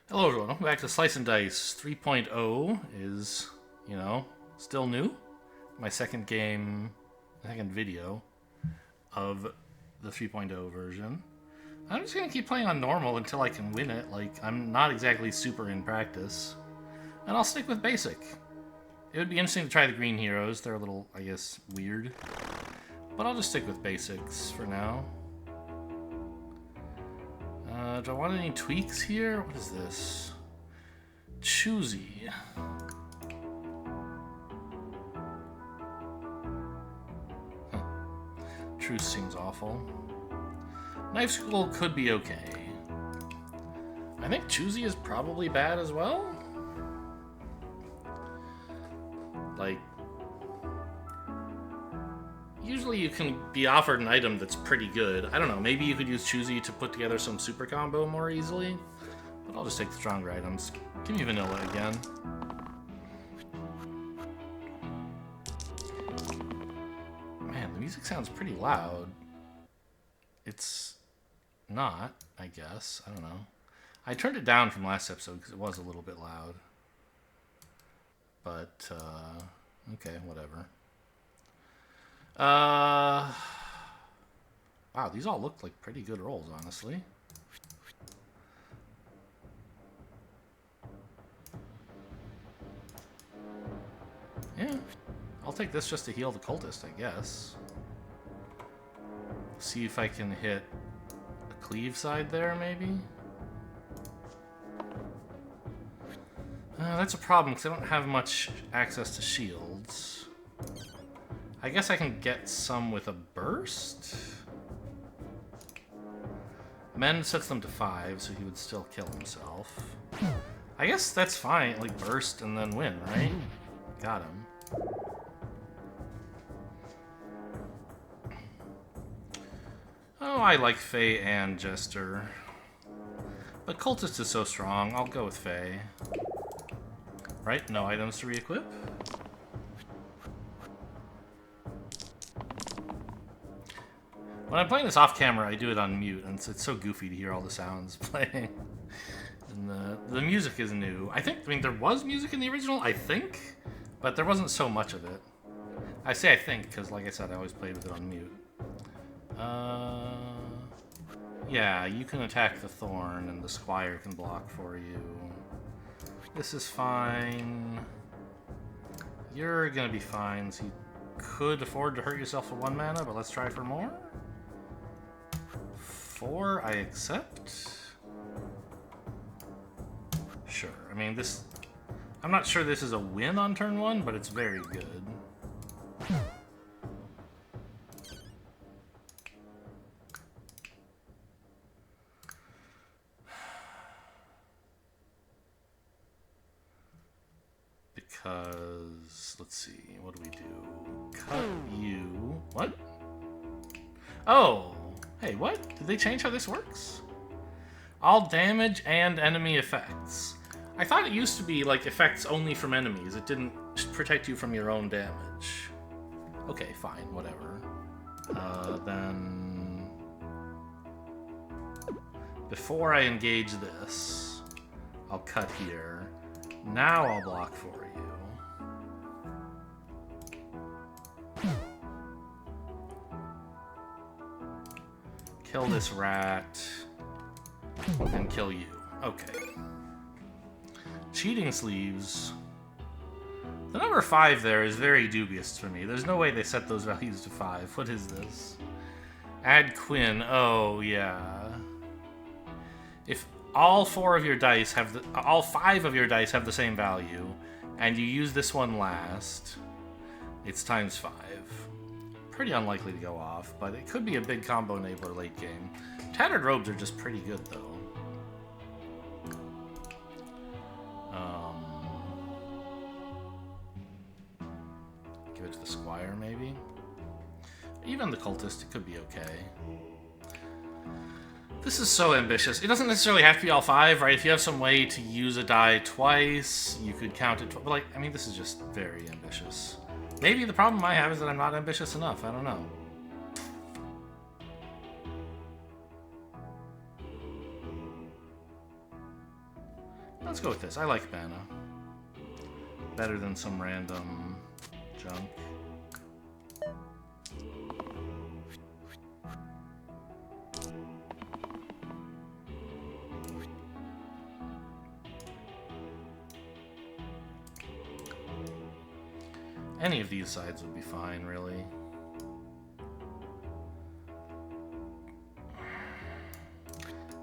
Hello everyone, welcome back to Slice and Dice 3.0 is, still new. My second video of the 3.0 version. I'm just gonna keep playing on normal until I can win it. Like, I'm not exactly super in practice. And I'll stick with basic. It would be interesting to try the green heroes. They're a little, I guess, weird. But I'll just stick with basics for now. Do I want any tweaks here? What is this? Choosy. Huh. Truce seems awful. Knife School could be okay. I think Choosy is probably bad as well. Like, usually you can be offered an item that's pretty good. I don't know, maybe you could use Choosy to put together some super combo more easily. But I'll just take the stronger items. Give me vanilla again. Man, the music sounds pretty loud. It's not, I guess. I don't know. I turned it down from last episode because it was a little bit loud. But, okay, whatever. Wow, these all look like pretty good rolls, honestly. Yeah, I'll take this just to heal the cultist, I guess. See if I can hit a cleave side there, maybe? That's a problem, because I don't have much access to shields. I guess I can get some with a burst? Mend sets them to 5, so he would still kill himself. I guess that's fine, like burst and then win, right? Got him. Oh, I like Faye and Jester. But Cultist is so strong, I'll go with Faye. Right, no items to re-equip? When I'm playing this off camera, I do it on mute, and it's so goofy to hear all the sounds playing. And the music is new. I mean, there was music in the original, I think, but there wasn't so much of it. I say I think, because like I said, I always played with it on mute. Yeah, you can attack the Thorn, and the Squire can block for you. This is fine. You're gonna be fine, so you could afford to hurt yourself for 1 mana, but let's try for more. 4, I accept. Sure. I mean, this... I'm not sure this is a win on turn 1, but it's very good. Because... let's see, what do we do? Cut you... What? Oh! Hey, what? Did they change how this works? All damage and enemy effects. I thought it used to be, like, effects only from enemies. It didn't protect you from your own damage. Okay, fine, whatever. Then... before I engage this, I'll cut here. Now I'll block for you. Kill this rat. And kill you. Okay. Cheating sleeves. The number 5 there is very dubious for me. There's no way they set those values to 5. What is this? Add Quinn. Oh, yeah. If all 4 of your dice have all 5 of your dice have the same value, and you use this one last, it's times 5. Pretty unlikely to go off, but it could be a big combo enabler late game. Tattered Robes are just pretty good, though. Give it to the Squire, maybe? Even the Cultist, it could be okay. This is so ambitious. It doesn't necessarily have to be all 5, right? If you have some way to use a die twice, you could count it. But, like, I mean, this is just very ambitious. Maybe the problem I have is that I'm not ambitious enough. I don't know. Let's go with this. I like mana. Better than some random junk. Any of these sides would be fine, really.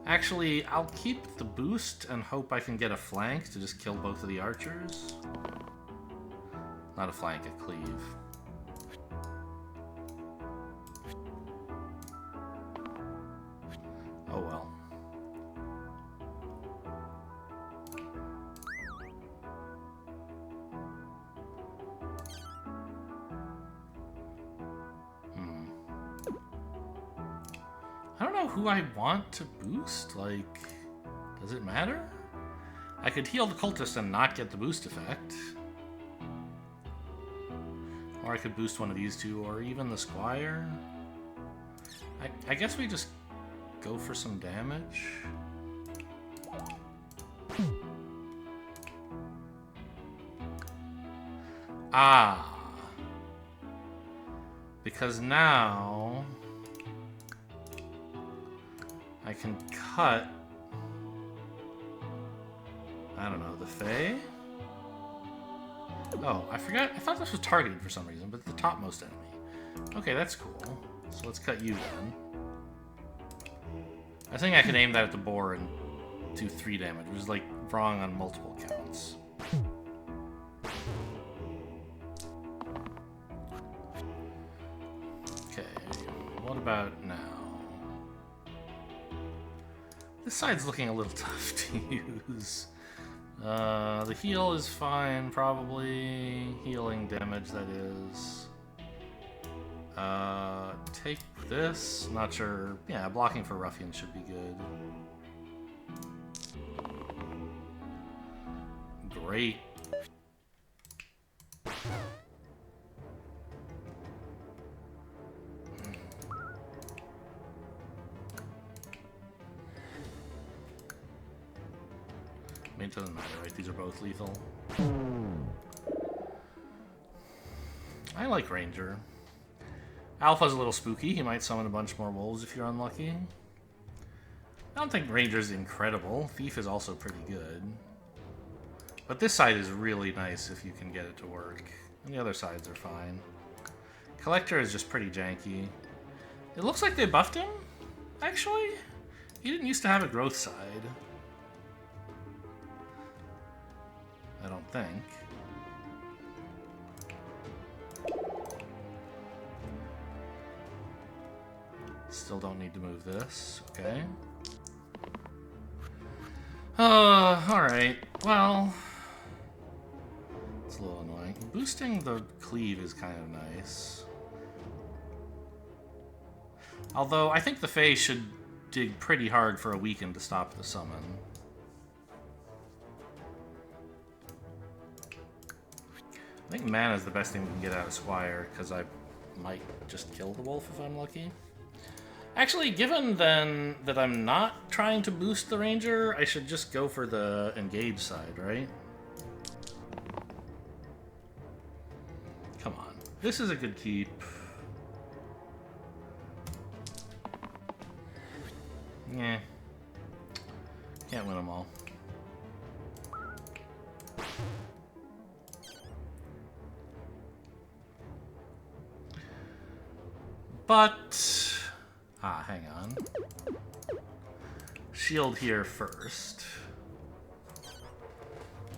Actually, I'll keep the boost and hope I can get a flank to just kill both of the archers. Not a flank, a cleave. Oh well. I don't know who I want to boost. Like, does it matter? I could heal the cultist and not get the boost effect. Or I could boost one of these two, or even the squire. I guess we just go for some damage. Ah. Because now I can cut, I don't know, the Fae? Oh, I forgot. I thought this was targeted for some reason, but the topmost enemy. Okay, that's cool. So let's cut you then. I think I can aim that at the boar and do 3 damage, which is like wrong on multiple counts. Okay, what about now? This side's looking a little tough to use. The heal is fine, probably. Healing damage, that is. Take this. Not sure. Yeah, blocking for Ruffian should be good. Great. It doesn't matter, right? These are both lethal. I like Ranger. Alpha's a little spooky. He might summon a bunch more wolves if you're unlucky. I don't think Ranger's incredible. Thief is also pretty good. But this side is really nice if you can get it to work. And the other sides are fine. Collector is just pretty janky. It looks like they buffed him, actually. He didn't used to have a growth side. I don't think. Still don't need to move this. Okay. Alright. Well, it's a little annoying. Boosting the cleave is kind of nice. Although, I think the Fae should dig pretty hard for a weaken to stop the summon. I think mana is the best thing we can get out of Squire, because I might just kill the wolf if I'm lucky. Actually, given then that I'm not trying to boost the Ranger, I should just go for the engage side, right? Come on. This is a good keep. Yeah. Can't win them all. But, hang on. Shield here first.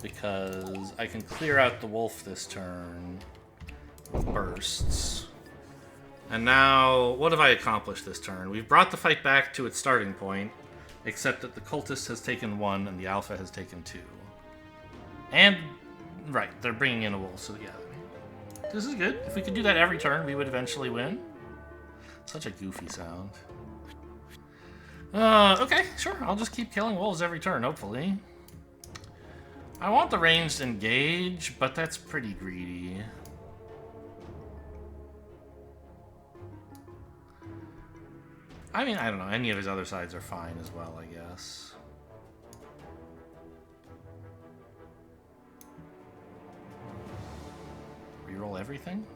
Because I can clear out the wolf this turn with bursts. And now, what have I accomplished this turn? We've brought the fight back to its starting point, except that the cultist has taken 1 and the alpha has taken 2. And, right, they're bringing in a wolf, so yeah. This is good. If we could do that every turn, we would eventually win. Such a goofy sound. Okay, sure. I'll just keep killing wolves every turn, hopefully. I want the ranged engage, but that's pretty greedy. I mean, I don't know. Any of his other sides are fine as well, I guess. everything.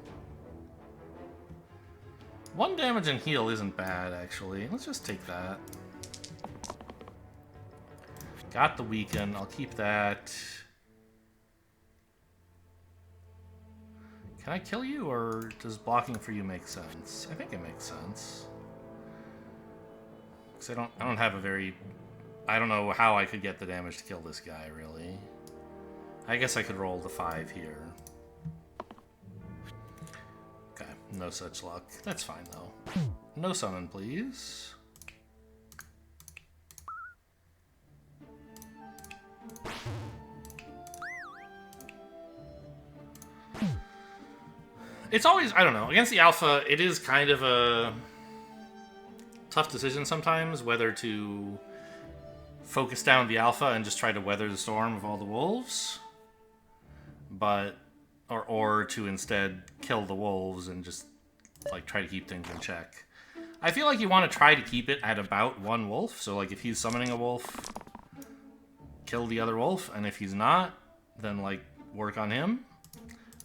1 damage and heal isn't bad, actually. Let's just take that. Got the weaken. I'll keep that. Can I kill you, or does blocking for you make sense? I think it makes sense. Because I don't have a very... I don't know how I could get the damage to kill this guy, really. I guess I could roll the 5 here. Okay, no such luck. That's fine, though. No summon, please. It's always, I don't know, against the alpha, it is kind of a tough decision sometimes whether to focus down the alpha and just try to weather the storm of all the wolves, but or to instead kill the wolves and just like try to keep things in check. I feel like you want to try to keep it at about 1 wolf, so like if he's summoning a wolf, kill the other wolf, and if he's not, then like work on him.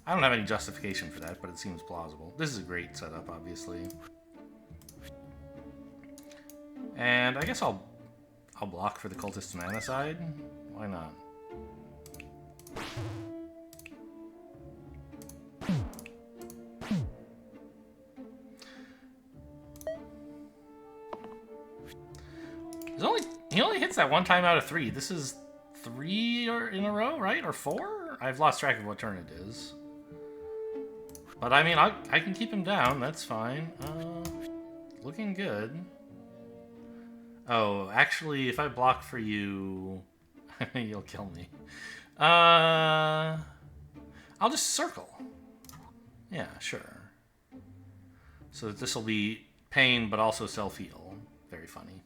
I don't have any justification for that, but it seems plausible. This is a great setup, obviously. And I guess I'll block for the cultist mana side. Why not? He only hits that 1 time out of 3. This is 3 in a row, right? Or 4? I've lost track of what turn it is. But I mean, I can keep him down. That's fine. Looking good. Oh, actually, if I block for you, you'll kill me. I'll just circle. Yeah, sure. So this will be pain, but also self-heal. Very funny.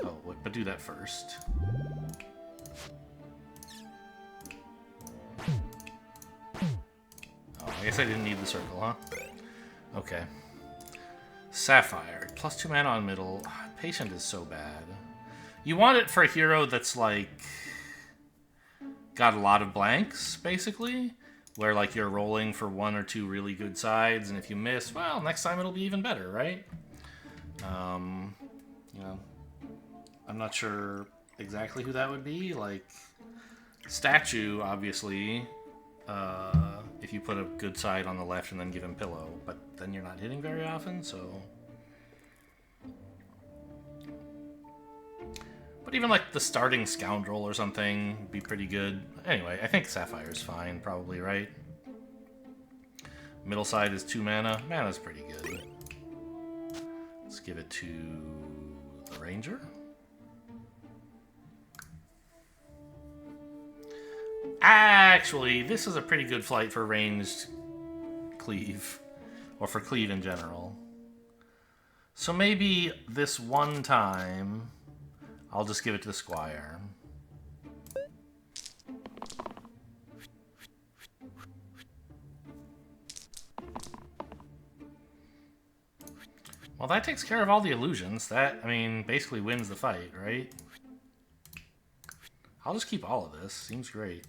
Oh, but do that first. Oh, I guess I didn't need the circle, huh? Okay. Sapphire. Plus 2 mana on middle. Patient is so bad. You want it for a hero that's, like, got a lot of blanks, basically. Where, like, you're rolling for 1 or 2 really good sides, and if you miss, well, next time it'll be even better, right? You know, I'm not sure exactly who that would be. Like, Statue, obviously, if you put a good side on the left and then give him Pillow, but then you're not hitting very often, so... But even, like, the starting Scoundrel or something would be pretty good. Anyway, I think Sapphire's fine, probably, right? Middle side is 2 mana. Mana's pretty good. Let's give it to the Ranger. Actually, this is a pretty good flight for ranged cleave. Or for cleave in general. So maybe this one time, I'll just give it to the Squire. Well, that takes care of all the illusions. That, I mean, basically wins the fight, right? I'll just keep all of this. Seems great.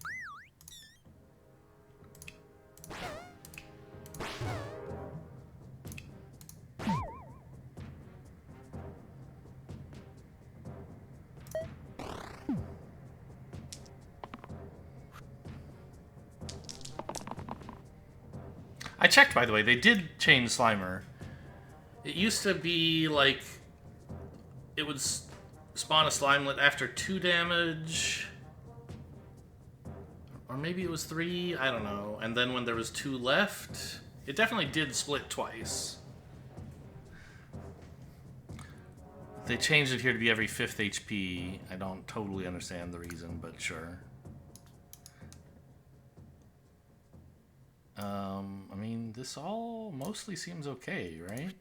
I checked, by the way. They did change Slimer. It used to be, like, it would spawn a Slimelet after 2 damage. Or maybe it was 3, I don't know. And then when there was 2 left, it definitely did split twice. They changed it here to be every 5th HP. I don't totally understand the reason, but sure. I mean, this all mostly seems okay, right?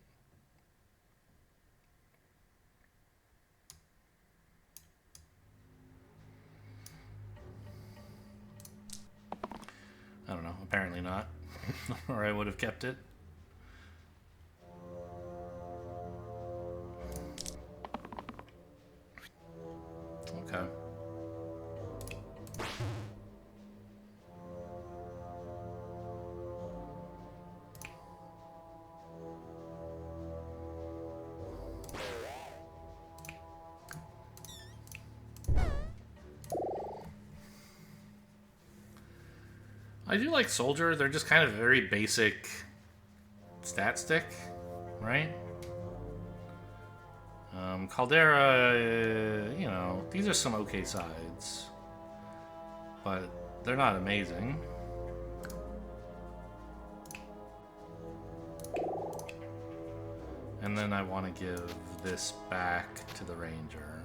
I don't know, apparently not. Or I would have kept it. Okay. I do like Soldier. They're just kind of very basic stat stick, right? Caldera, you know, these are some okay sides, but they're not amazing. And then I want to give this back to the Ranger.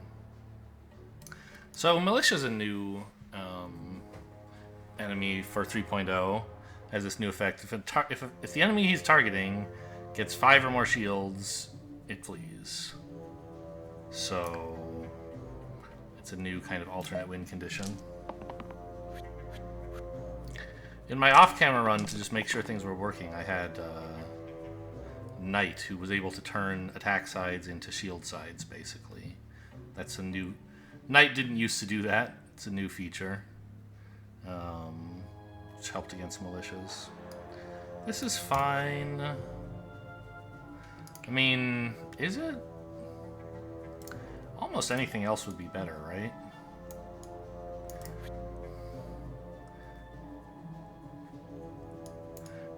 So Militia's a new enemy for 3.0. Has this new effect. If the enemy he's targeting gets 5 or more shields, it flees. So it's a new kind of alternate win condition. In my off-camera run, to just make sure things were working, I had Knight, who was able to turn attack sides into shield sides, basically. That's a new... Knight didn't used to do that. It's a new feature. Which helped against militias. This is fine. I mean, is it? Almost anything else would be better, right?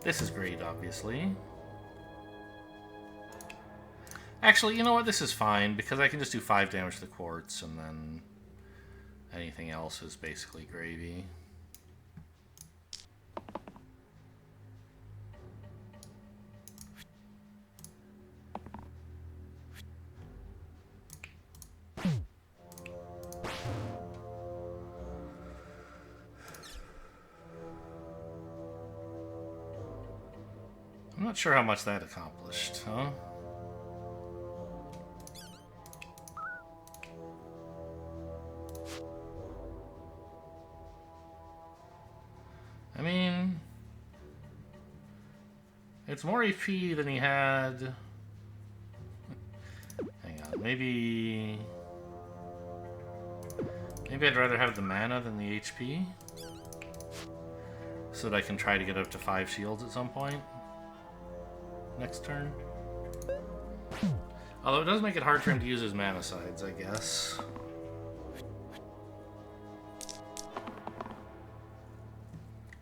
This is great, obviously. Actually, you know what? This is fine, because I can just do 5 damage to the quartz, and then anything else is basically gravy. I'm not sure how much that accomplished, huh? I mean, it's more AP than he had. Hang on, maybe I'd rather have the mana than the HP, so that I can try to get up to 5 shields at some point next turn. Although it does make it hard for him to use his mana sides, I guess.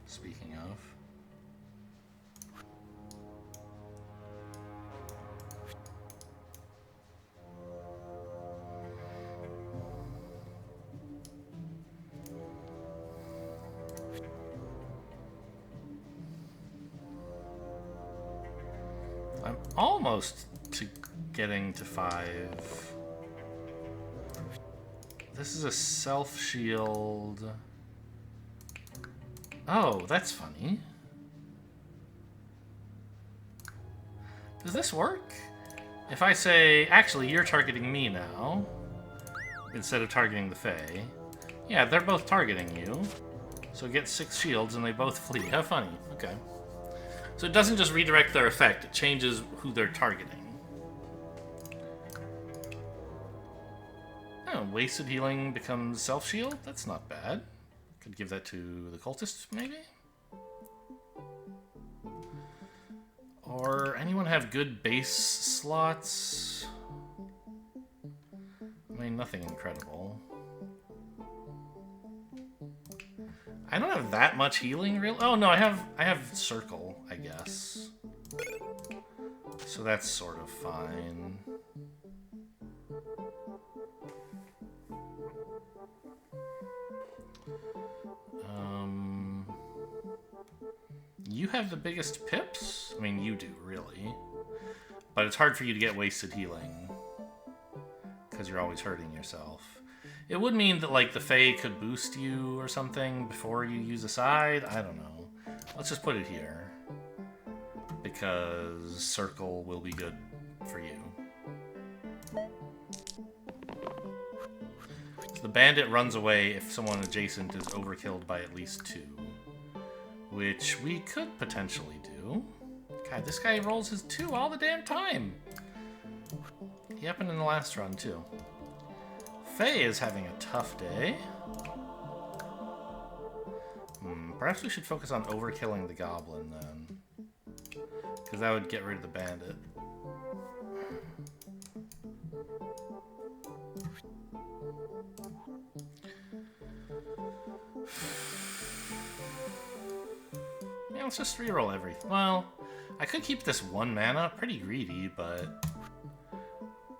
Speaking of. I'm almost to getting to 5. This is a self-shield. Oh, that's funny. Does this work? If I say, actually, you're targeting me now, instead of targeting the Fae. Yeah, they're both targeting you. So get 6 shields and they both flee. How funny. Okay. So it doesn't just redirect their effect, it changes who they're targeting. Oh, wasted healing becomes self-shield? That's not bad. Could give that to the cultists, maybe? Or anyone have good base slots? I mean, nothing incredible. I don't have that much healing, really. Oh no, I have circle, I guess. So that's sort of fine. You have the biggest pips? I mean, you do, really. But it's hard for you to get wasted healing, because you're always hurting yourself. It would mean that, like, the Fae could boost you or something before you use a side. I don't know. Let's just put it here, because circle will be good for you. So the bandit runs away if someone adjacent is overkilled by at least 2. Which we could potentially do. God, this guy rolls his 2 all the damn time. He happened in the last run, too. Faye is having a tough day. Perhaps we should focus on overkilling the goblin then. Because that would get rid of the bandit. Yeah, let's just reroll everything. Well, I could keep this 1 mana. Pretty greedy, but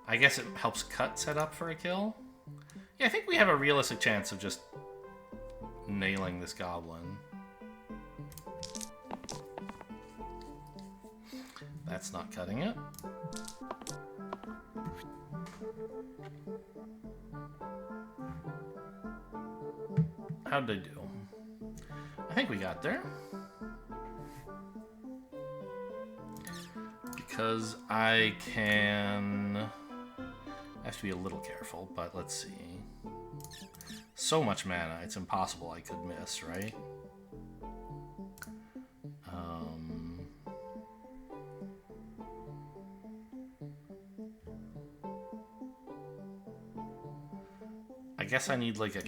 I guess it helps Cut set up for a kill. Yeah, I think we have a realistic chance of just nailing this goblin. That's not cutting it. How'd they do? I think we got there. Because I can... I have to be a little careful, but let's see. So much mana, it's impossible I could miss, right? I guess I need like a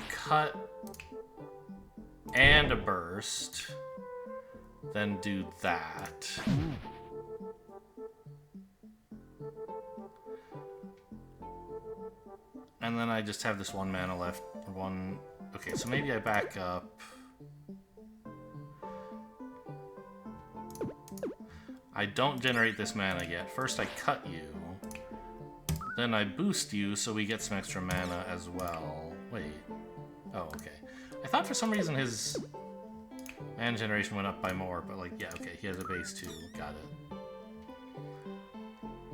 cut and a burst, then do that. And then I just have this 1 mana left. Okay, so maybe I back up. I don't generate this mana yet. First I cut you. Then I boost you so we get some extra mana as well. Wait. Oh, okay. I thought for some reason his mana generation went up by more, but like, yeah, okay, he has a base too. Got it.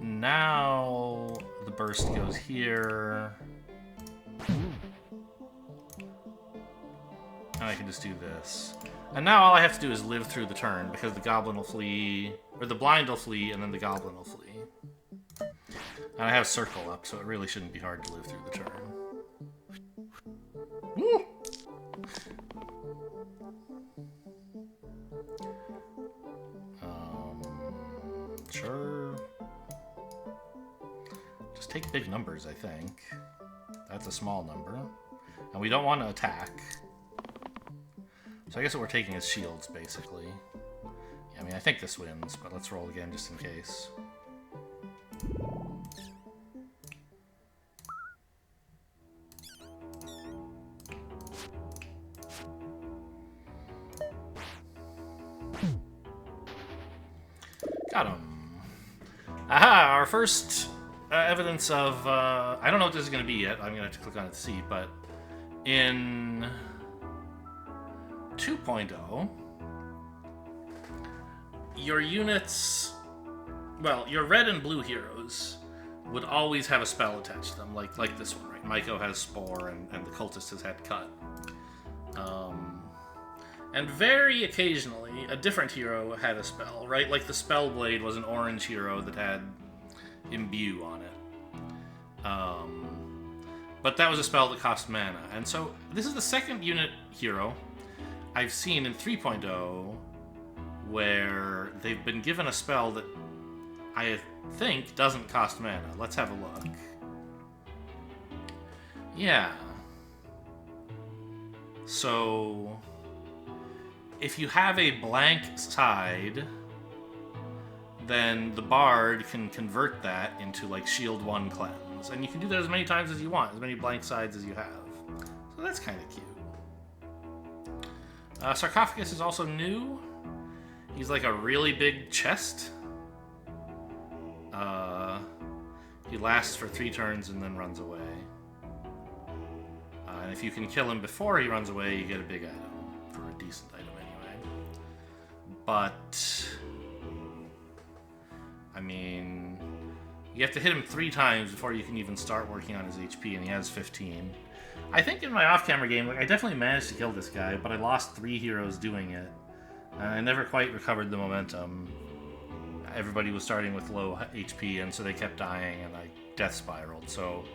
Now the burst goes here. And I can just do this. And now all I have to do is live through the turn, because the goblin will flee, or the blind will flee, and then the goblin will flee. And I have circle up, so it really shouldn't be hard to live through the turn. Woo! Sure. Just take big numbers, I think. That's a small number. And we don't want to attack. So I guess what we're taking is shields, basically. Yeah, I mean, I think this wins, but let's roll again just in case. Got him. Aha! Our first evidence of... I don't know what this is going to be yet. I'm going to have to click on it to see, but in 2.0, your units... Well, your red and blue heroes would always have a spell attached to them, like this one, right? Maiko has Spore, and the Cultist has had Cut. And very occasionally, a different hero had a spell, right? Like the Spellblade was an orange hero that had Imbue on it. But that was a spell that cost mana. And so this is the second unit hero I've seen in 3.0 where they've been given a spell that I think doesn't cost mana. Let's have a look. Yeah. So if you have a blank side, then the Bard can convert that into like Shield 1 Cleanse. And you can do that as many times as you want, as many blank sides as you have. So that's kind of cute. Sarcophagus is also new. He's like a really big chest. He lasts for 3 turns and then runs away. And if you can kill him before he runs away, you get a big item. For a decent item anyway. But I mean, you have to hit him 3 times before you can even start working on his HP, and he has 15. I think in my off-camera game, like, I definitely managed to kill this guy, but I lost 3 heroes doing it. And I never quite recovered the momentum. Everybody was starting with low HP, and so they kept dying, and I death spiraled. So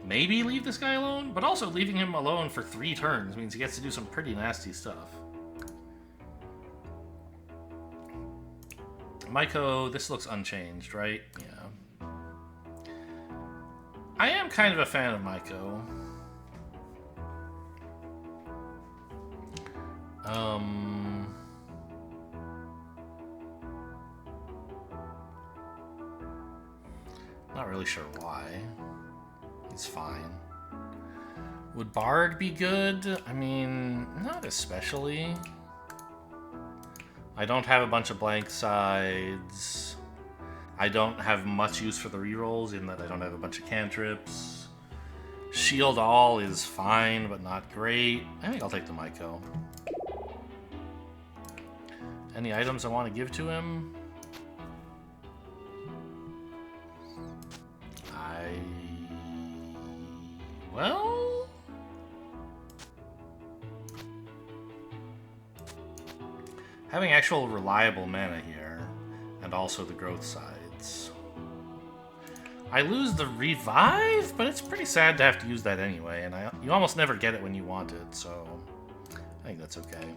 maybe leave this guy alone, but also leaving him alone for 3 turns means he gets to do some pretty nasty stuff. Maiko, this looks unchanged, right? Yeah. I am kind of a fan of Maiko. Not really sure why. He's fine. Would Bard be good? I mean, not especially. I don't have a bunch of blank sides. I don't have much use for the rerolls in that I don't have a bunch of cantrips. Shield all is fine, but not great. I think I'll take the Maiko. Any items I want to give to him? Well... having actual reliable mana here, and also the growth sides. I lose the revive, but it's pretty sad to have to use that anyway, and you almost never get it when you want it, so I think that's okay.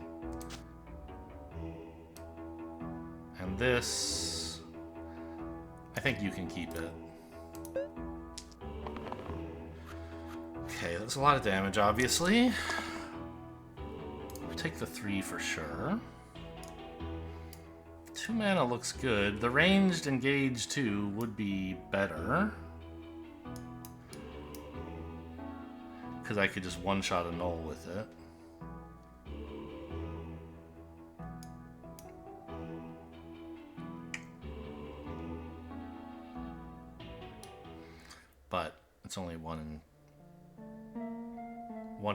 And this, I think you can keep it. Okay, that's a lot of damage, obviously. I'll take the 3 for sure. 2 mana looks good. The ranged engage 2 would be better. Because I could just one-shot a null with it. But it's only 1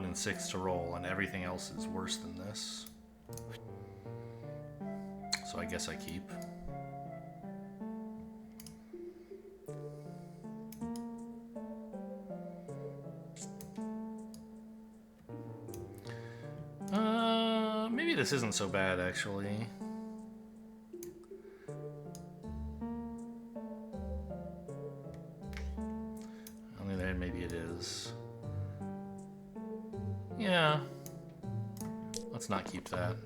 in 6 to roll, and everything else is worse than this. So I guess I keep. Maybe this isn't so bad, actually. On the other hand, maybe it is. Yeah. Let's not keep that.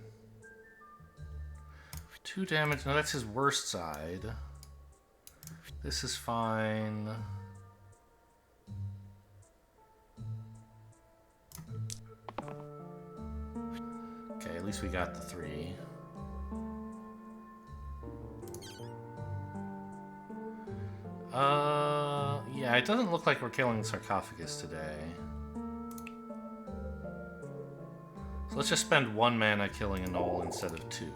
2 damage. No, that's his worst side. This is fine. Okay, at least we got the 3. Yeah, it doesn't look like we're killing Sarcophagus today. So let's just spend 1 mana killing a null instead of 2.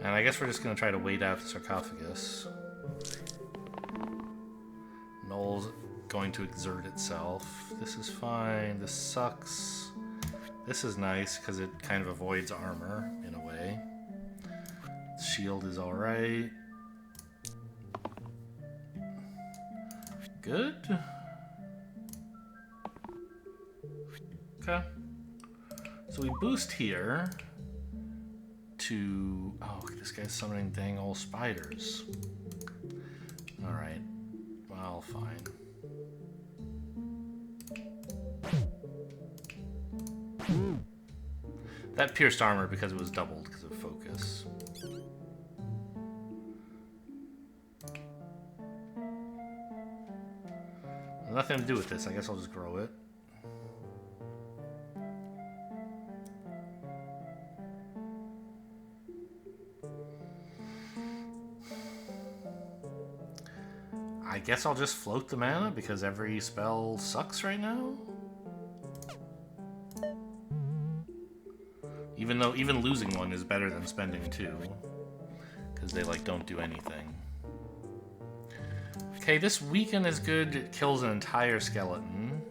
And I guess we're just going to try to wait out the Sarcophagus. Null's going to exert itself. This is fine. This sucks. This is nice because it kind of avoids armor in a way. Shield is alright. Good. Okay. So we boost here to... oh, this guy's summoning dang old spiders. Alright. Well, fine. That pierced armor because it was doubled because of focus. Nothing to do with this. I guess I'll just grow it. I guess I'll just float the mana because every spell sucks right now. Even though even losing one is better than spending 2. Because they like don't do anything. Okay, this weaken is good. It kills an entire skeleton.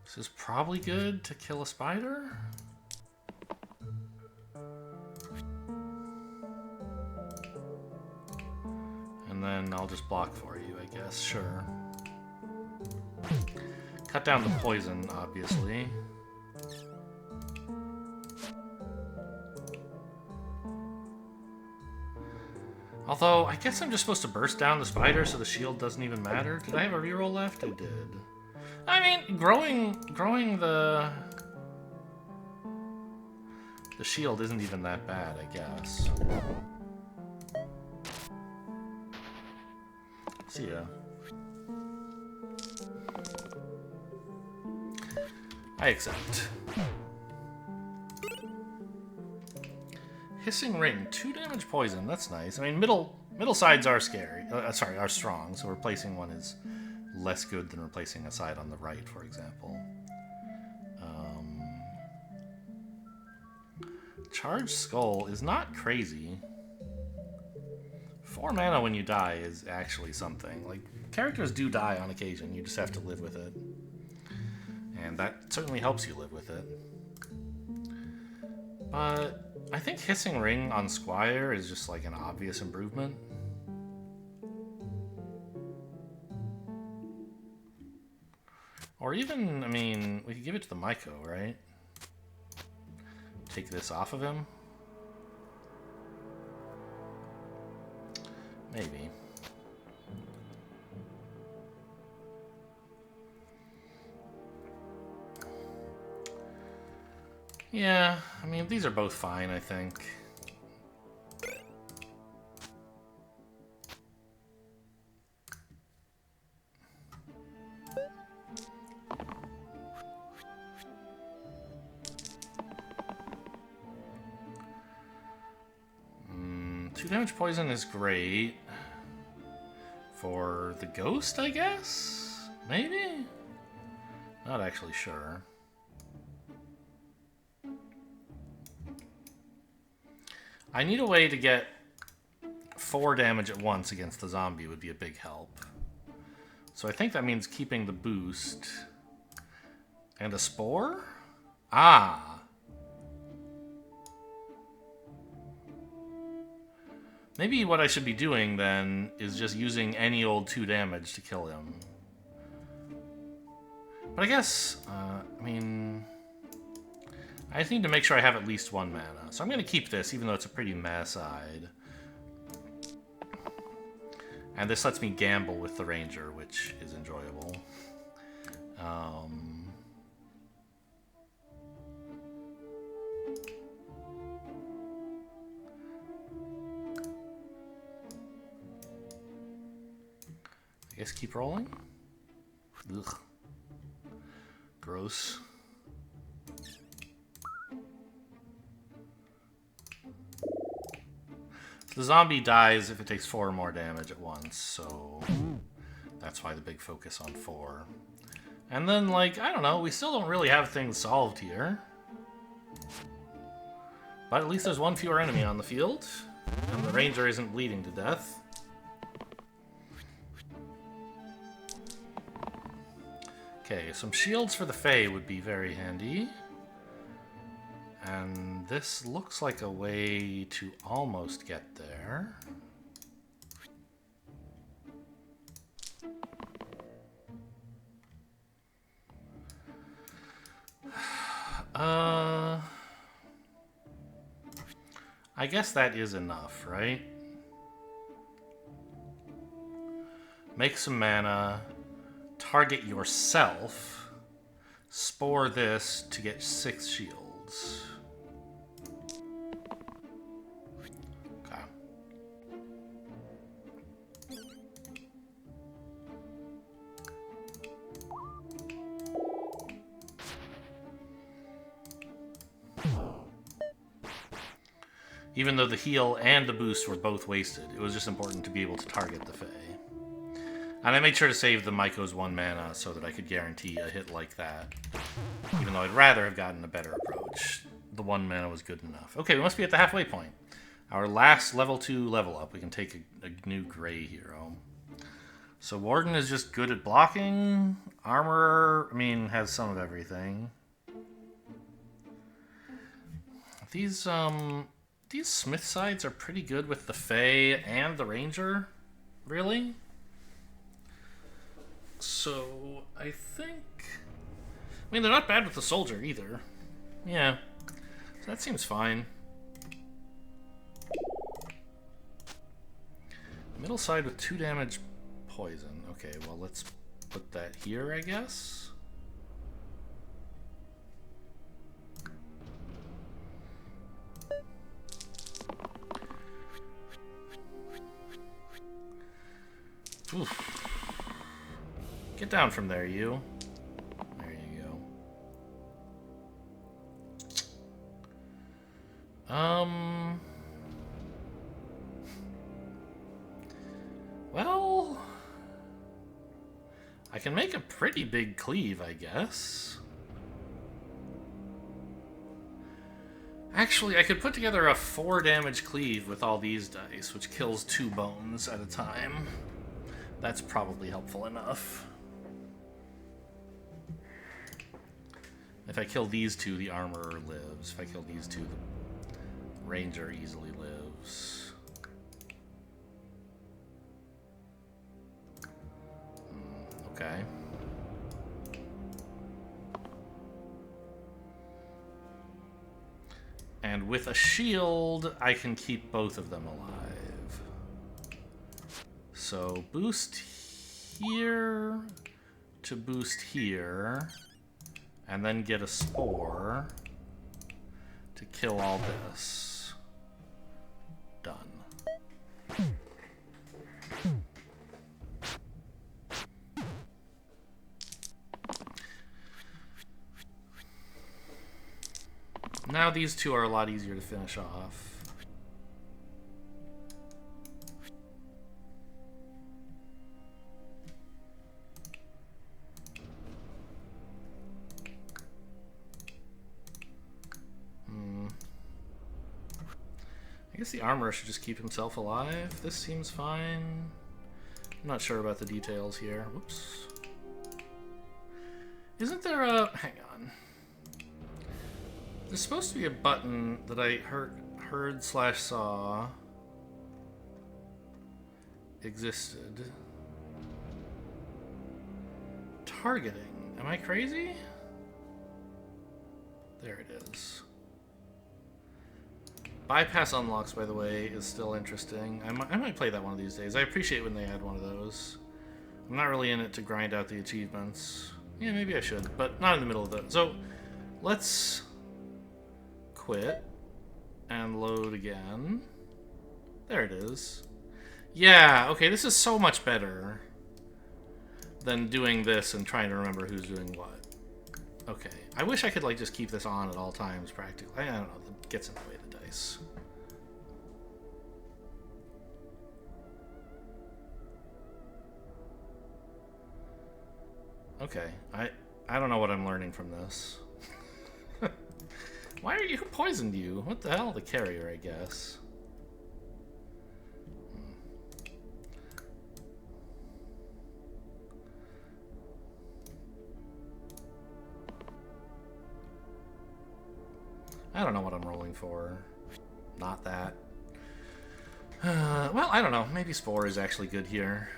This is probably good to kill a spider. And then I'll just block for you, I guess. Sure. Cut down the poison, obviously. Although, I guess I'm just supposed to burst down the spider so the shield doesn't even matter. Did I have a reroll left? I did. I mean, growing the shield isn't even that bad, I guess. See ya. I accept. Hissing Ring, 2 damage poison. That's nice. I mean, middle sides are scary. Sorry, are strong. So replacing one is less good than replacing a side on the right, for example. Charged Skull is not crazy. 4 mana when you die is actually something. Like, characters do die on occasion. You just have to live with it. And that certainly helps you live with it. But I think Hissing Ring on Squire is just like an obvious improvement. Or even, I mean, we could give it to the Myco, right? Take this off of him. Maybe. Yeah, I mean, these are both fine, I think. Two damage poison is great. For the ghost, I guess? Maybe? Not actually sure. I need a way to get 4 damage at once against the zombie would be a big help. So I think that means keeping the boost. And a spore? Ah! Maybe what I should be doing then is just using any old 2 damage to kill him. But I guess, I mean... I just need to make sure I have at least 1 mana. So I'm going to keep this, even though it's a pretty meh side. And this lets me gamble with the Ranger, which is enjoyable. I guess keep rolling. Ugh. Gross. The zombie dies if it takes 4 more damage at once, so that's why the big focus on 4. And then, like, I don't know, we still don't really have things solved here. But at least there's 1 fewer enemy on the field, and the Ranger isn't bleeding to death. Okay, some shields for the Fae would be very handy. And this looks like a way to almost get there. I guess that is enough, right? Make some mana, target yourself, spore this to get 6 shields. Okay. Even though the heal and the boost were both wasted, it was just important to be able to target the Fae. And I made sure to save the Myco's 1 mana so that I could guarantee a hit like that. Even though I'd rather have gotten a better approach. The 1 mana was good enough. Okay, we must be at the halfway point. Our last level 2 level up. We can take a new gray hero. So Warden is just good at blocking. Armorer, I mean, has some of everything. These Smith sides are pretty good with the Fae and the Ranger. Really? So, I think... I mean, they're not bad with the soldier, either. Yeah. So that seems fine. Middle side with 2 damage poison. Okay, well, let's put that here, I guess. Oof. Get down from there, you. There you go. Well, I can make a pretty big cleave, I guess. Actually, I could put together a 4 damage cleave with all these dice, which kills 2 bones at a time. That's probably helpful enough. If I kill these 2, the armorer lives. If I kill these 2, the ranger easily lives. Okay. And with a shield, I can keep both of them alive. So boost here to boost here, and then get a spore to kill all this. Done. Now these 2 are a lot easier to finish off. I guess the armorer should just keep himself alive. This seems fine. I'm not sure about the details here. Whoops. Isn't there a... Hang on. There's supposed to be a button that I heard/saw existed. Targeting. Am I crazy? There it is. Bypass unlocks, by the way, is still interesting. I might play that one of these days. I appreciate when they add one of those. I'm not really in it to grind out the achievements. Yeah, maybe I should, but not in the middle of it. So, let's quit and load again. There it is. Yeah, okay, this is so much better than doing this and trying to remember who's doing what. Okay, I wish I could like just keep this on at all times practically. I don't know, it gets in the way of the dice. Okay, I don't know what I'm learning from this. Why are you... Who poisoned you? What the hell? The carrier, I guess. I don't know what I'm rolling for. Not that. Well, I don't know. Maybe Spore is actually good here.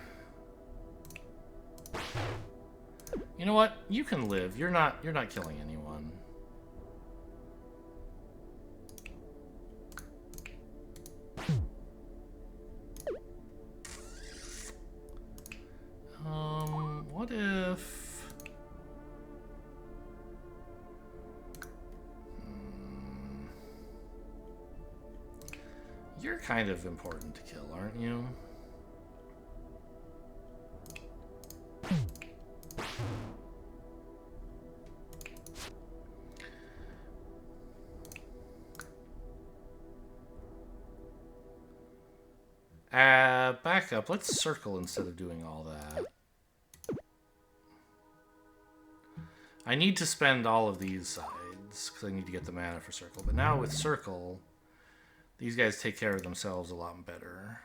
You know what? You can live. You're not killing anyone. What if... You're kind of important to kill, aren't you? Back up. Let's circle instead of doing all that. I need to spend all of these sides because I need to get the mana for circle. But now with circle, these guys take care of themselves a lot better.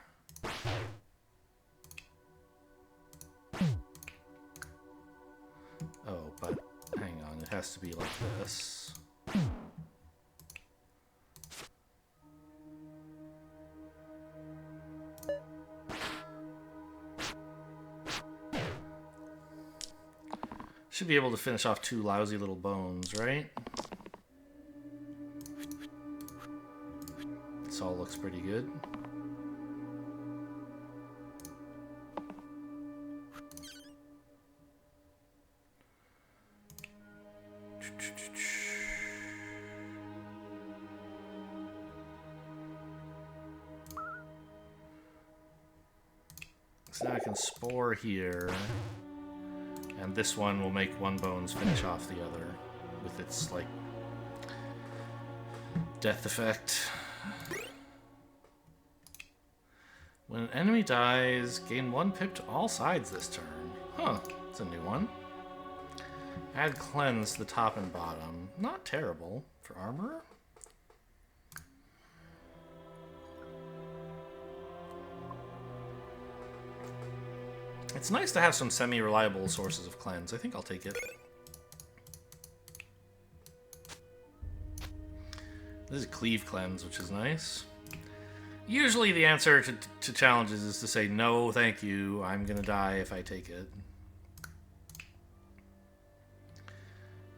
Oh, but hang on. It has to be like this. Should be able to finish off 2 lousy little bones, right? This all looks pretty good. So now I can spore here, and this one will make 1 bones finish off the other with its, like, death effect. When an enemy dies, gain 1 pip to all sides this turn. Huh, that's a new one. Add cleanse to the top and bottom. Not terrible for armorer. It's nice to have some semi-reliable sources of cleanse. I think I'll take it. This is cleave cleanse, which is nice. Usually the answer to challenges is to say, no, thank you, I'm gonna die if I take it.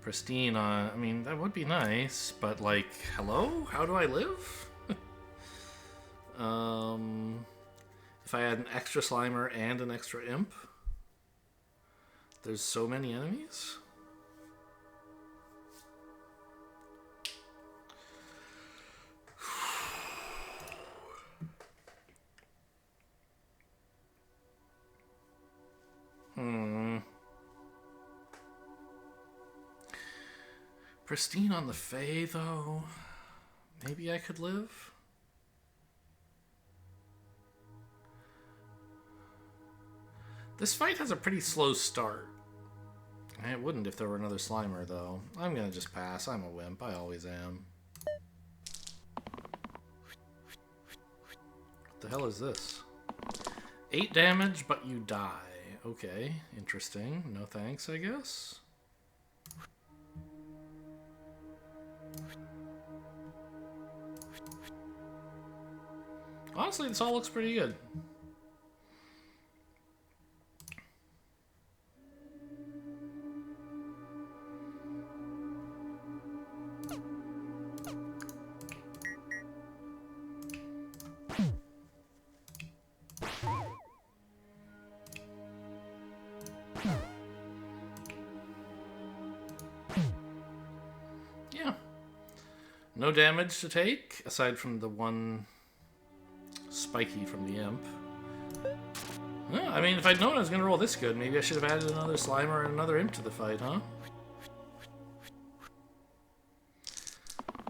Pristine on... I mean, that would be nice, but, like, hello? How do I live? If I had an extra Slimer and an extra Imp, there's so many enemies. Pristine on the Fae, though. Maybe I could live? This fight has a pretty slow start. It wouldn't if there were another Slimer, though. I'm gonna just pass. I'm a wimp. I always am. What the hell is this? 8 damage, but you die. Okay, interesting. No thanks, I guess. Honestly, this all looks pretty good. Yeah. No damage to take, aside from the 1 spiky from the Imp. Yeah, I mean, if I'd known I was going to roll this good, maybe I should have added another Slimer and another Imp to the fight, huh?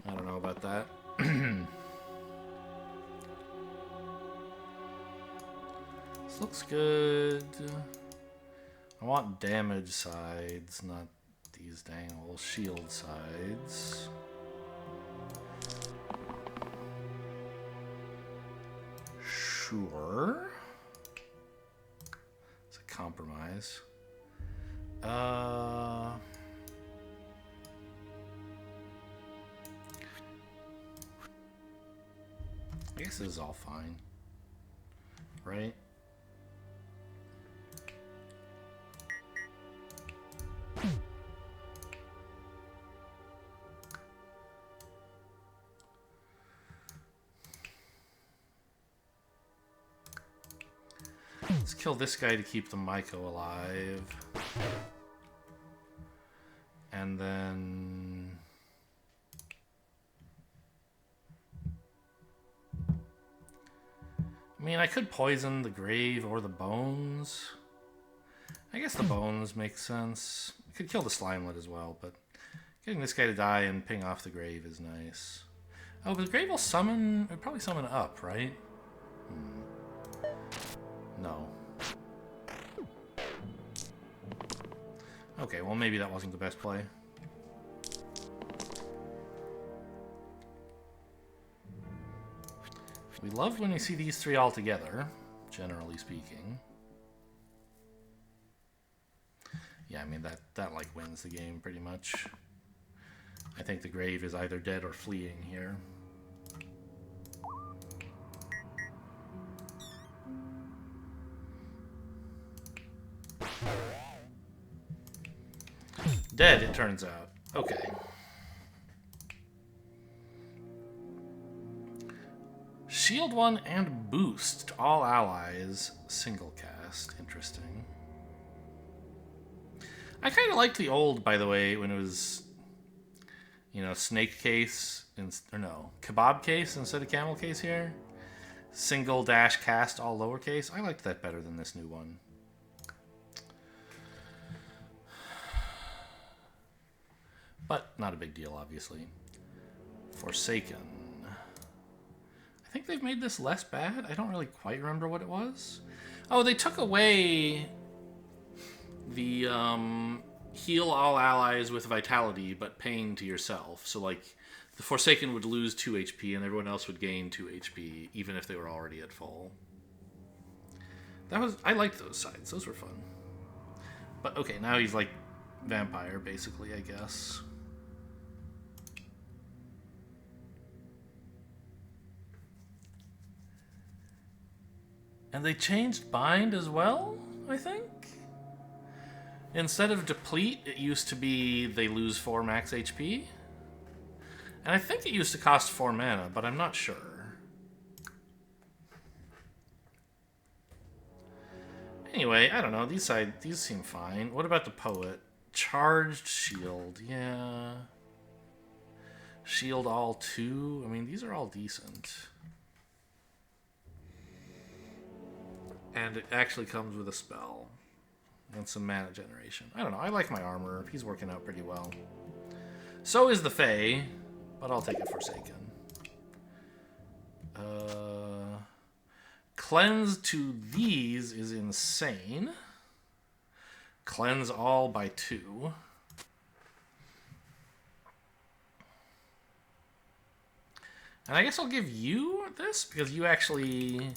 I don't know about that. This looks good. I want damage sides, not these dang old shield sides. Sure. It's a compromise. I guess this is all fine. Right? Let's kill this guy to keep the Myco alive. And then... I mean, I could poison the grave or the bones. I guess the bones make sense. I could kill the Slimelet as well, but getting this guy to die and ping off the grave is nice. Oh, but the grave will summon... It'll probably summon up, right? No. Okay, well maybe that wasn't the best play. We love when we see these 3 all together, generally speaking. Yeah, I mean that like wins the game pretty much. I think the grave is either dead or fleeing here. Dead, it turns out. Okay. Shield 1 and boost to all allies. Single cast. Interesting. I kind of liked the old, by the way, when it was, you know, snake case, or no, kebab case instead of camel case here. Single dash cast, all lowercase. I liked that better than this new one. But not a big deal, obviously. Forsaken. I think they've made this less bad. I don't really quite remember what it was. Oh, they took away the heal all allies with vitality, but pain to yourself. So, like, the Forsaken would lose 2 HP, and everyone else would gain 2 HP, even if they were already at full. I liked those sides. Those were fun. But, okay, now he's, like, vampire, basically, I guess. And they changed bind as well, I think? Instead of deplete, it used to be they lose 4 max HP. And I think it used to cost 4 mana, but I'm not sure. Anyway, I don't know. These seem fine. What about the poet? Charged shield, yeah. Shield all 2. I mean, these are all decent. And it actually comes with a spell. And some mana generation. I don't know. I like my armor. He's working out pretty well. So is the Fae. But I'll take it Forsaken. Cleanse to these is insane. Cleanse all by 2. And I guess I'll give you this, because you actually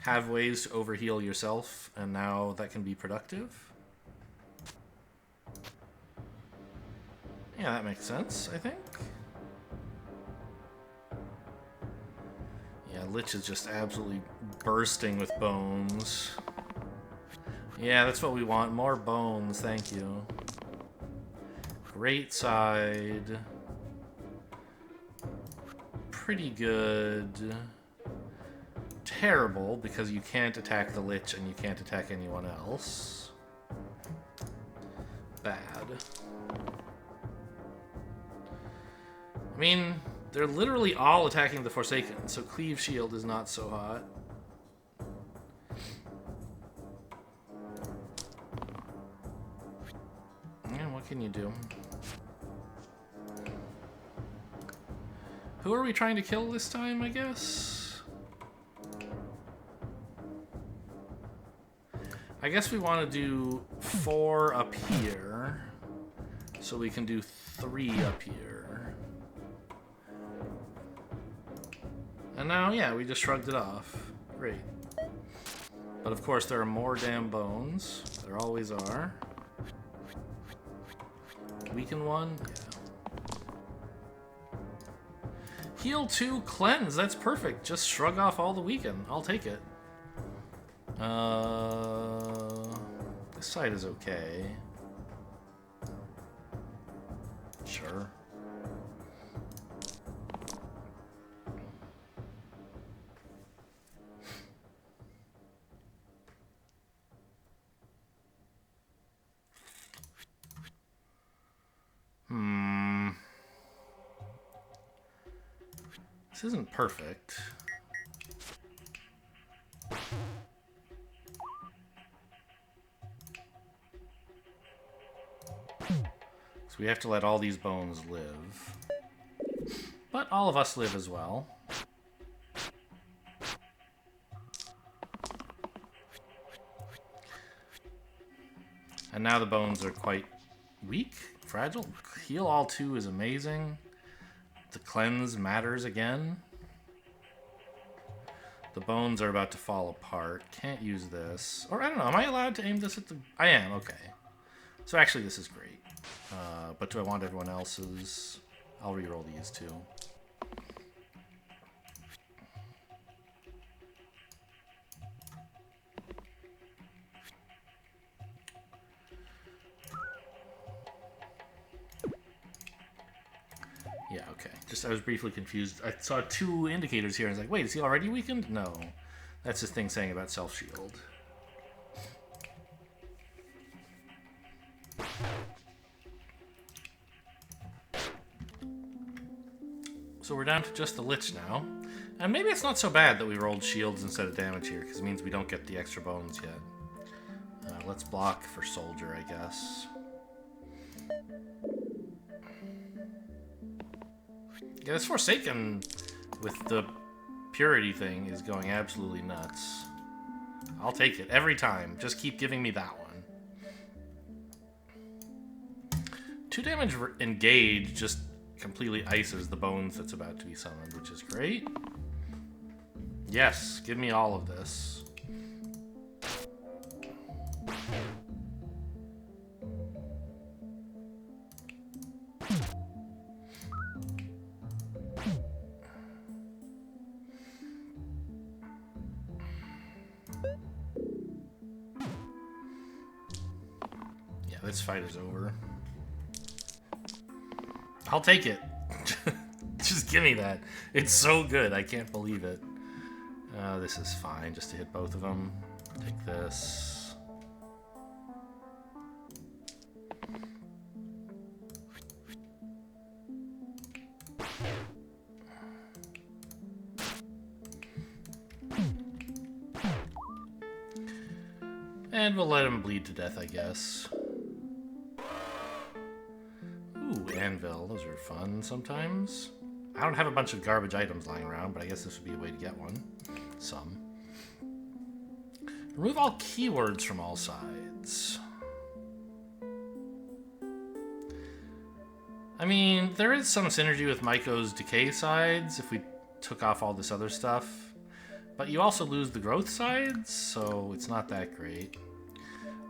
have ways to overheal yourself, and now that can be productive. Yeah, that makes sense, I think. Yeah, Lich is just absolutely bursting with bones. Yeah, that's what we want. More bones, thank you. Great side. Pretty good. Terrible, because you can't attack the Lich and you can't attack anyone else. Bad. I mean, they're literally all attacking the Forsaken, so Cleave Shield is not so hot. Yeah, what can you do? Who are we trying to kill this time, I guess? I guess we want to do 4 up here, so we can do 3 up here. And now, yeah, we just shrugged it off. Great. But of course, there are more damn bones. There always are. Weaken 1? Yeah. Heal 2, cleanse. That's perfect. Just shrug off all the weaken. I'll take it. This side is okay. Sure. This isn't perfect. So we have to let all these bones live. But all of us live as well. And now the bones are quite weak, fragile. Heal all 2 is amazing. The cleanse matters again. The bones are about to fall apart. Can't use this. Or I don't know, am I allowed to aim this at the... I am, okay. So actually this is great. But do I want everyone else's? I'll reroll these too. Okay, just I was briefly confused. I saw 2 indicators here. I was like, wait, is he already weakened? No. That's his thing saying about self-shield. So we're down to just the Lich now. And maybe it's not so bad that we rolled shields instead of damage here, because it means we don't get the extra bones yet. Let's block for Soldier, I guess. Yeah, this Forsaken with the Purity thing is going absolutely nuts. I'll take it every time. Just keep giving me that one. 2 damage engage just completely ices the bones that's about to be summoned, which is great. Yes, give me all of this. Yeah, this fight is over. I'll take it. Just give me that. It's so good. I can't believe it. This is fine, just to hit both of them. Take this. And we'll let him bleed to death, I guess. Ooh, anvil. Those are fun sometimes. I don't have a bunch of garbage items lying around, but I guess this would be a way to get one. Some. Remove all keywords from all sides. I mean, there is some synergy with Maiko's decay sides if we took off all this other stuff. But you also lose the growth sides, so it's not that great.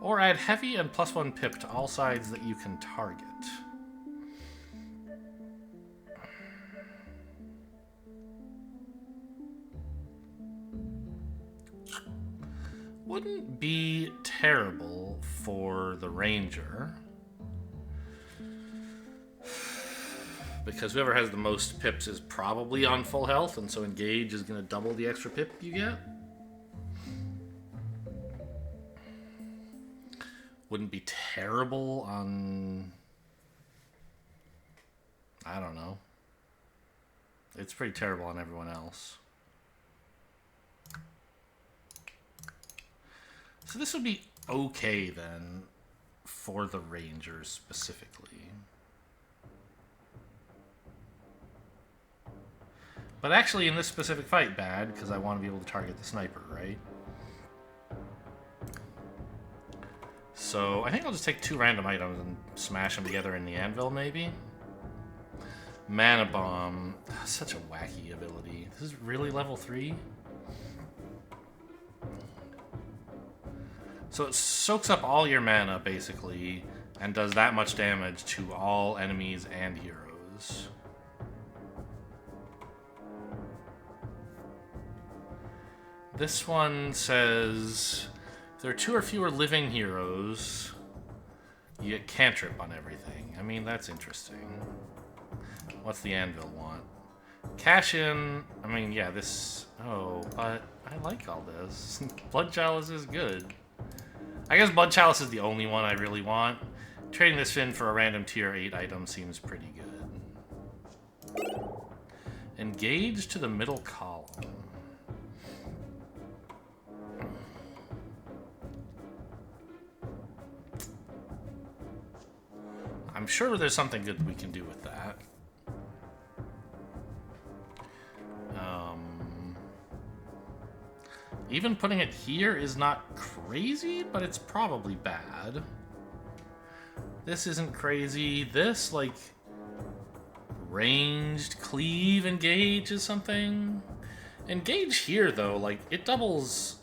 Or add heavy and +1 pip to all sides that you can target. Wouldn't be terrible for the Ranger. Because whoever has the most pips is probably on full health, and so Engage is going to double the extra pip you get. Wouldn't be terrible on... I don't know. It's pretty terrible on everyone else. So this would be okay, then, for the Rangers specifically. But actually, in this specific fight, bad, because I want to be able to target the sniper, right? So I think I'll just take 2 random items and smash them together in the anvil, maybe? Mana Bomb. Such a wacky ability. This is really level 3? So it soaks up all your mana, basically, and does that much damage to all enemies and heroes. This one says, if there are 2 or fewer living heroes, you get cantrip on everything. I mean, that's interesting. What's the anvil want? Cash in, I mean, yeah, this... Oh, but I like all this. Blood Chalice is good. I guess Blood Chalice is the only one I really want. Trading this in for a random tier 8 item seems pretty good. Engage to the middle column. I'm sure there's something good we can do with that. Even putting it here is not crazy, but it's probably bad. This isn't crazy. This, like, ranged cleave engage is something. Engage here, though, like, it doubles...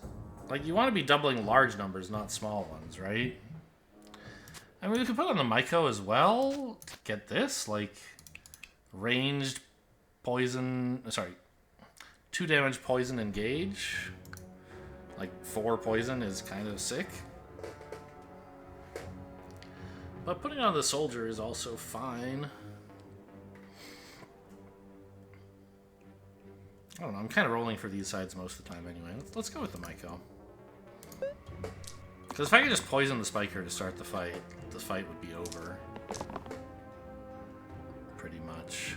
Like, you want to be doubling large numbers, not small ones, right? I mean, we could put it on the Maiko as well to get this, like, ranged poison... Sorry, 2 damage poison engage. Like, 4 poison is kind of sick. But putting on the Soldier is also fine. I don't know, I'm kind of rolling for these sides most of the time anyway. Let's go with the Maiko. Because if I could just poison the Spiker to start the fight would be over. Pretty much.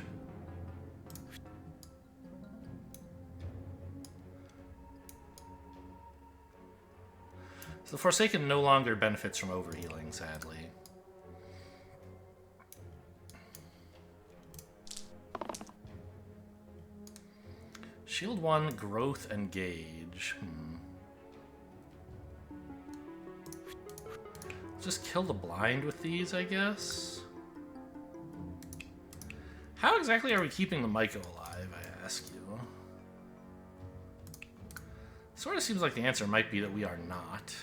So the Forsaken no longer benefits from overhealing, sadly. Shield 1, growth, and gauge. Just kill the blind with these, I guess? How exactly are we keeping the Maiko alive, I ask you? Sort of seems like the answer might be that we are not.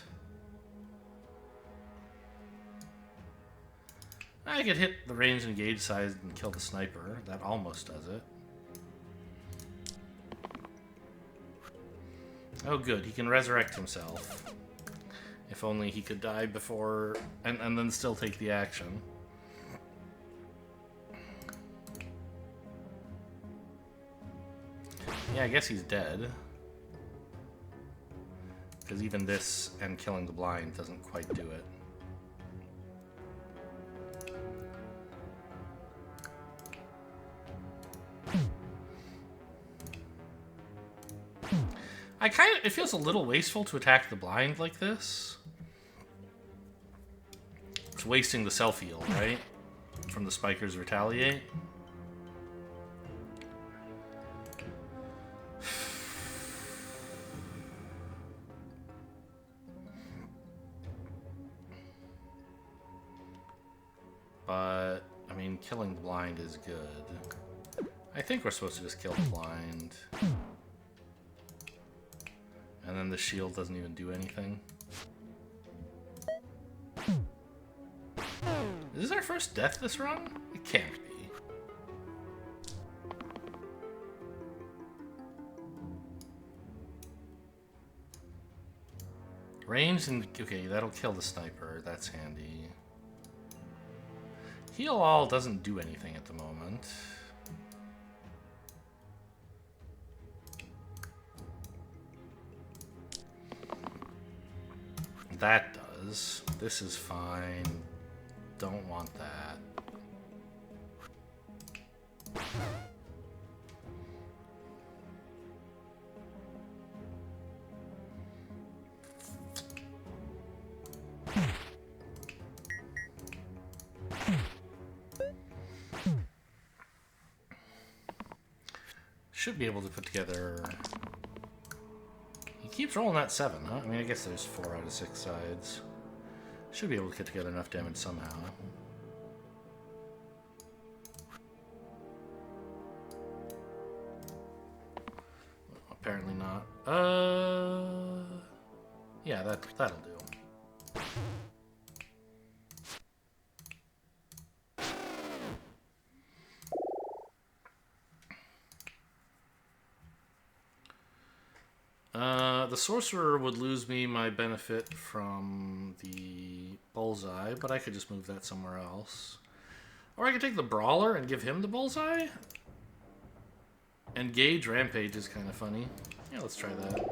I could hit the range and gauge size and kill the sniper. That almost does it. Oh good, he can resurrect himself. If only he could die before and then still take the action. Yeah, I guess he's dead. Because even this and killing the blind doesn't quite do it. It feels a little wasteful to attack the blind like this. It's wasting the self-heal, right? From the Spikers Retaliate. But, I mean, killing the blind is good. I think we're supposed to just kill the blind. And then the shield doesn't even do anything. Is this our first death this run? It can't be. Range and... okay, that'll kill the sniper. That's handy. Heal all doesn't do anything at the moment. That does. This is fine. Don't want that. Should be able to put together... He keeps rolling that 7, huh? I mean, I guess there's 4 out of 6 sides. Should be able to get together enough damage somehow. Apparently not. Yeah, that'll do. The Sorcerer would lose me my benefit from the Bullseye, but I could just move that somewhere else. Or I could take the Brawler and give him the Bullseye. And Gauge Rampage is kind of funny. Yeah, let's try that.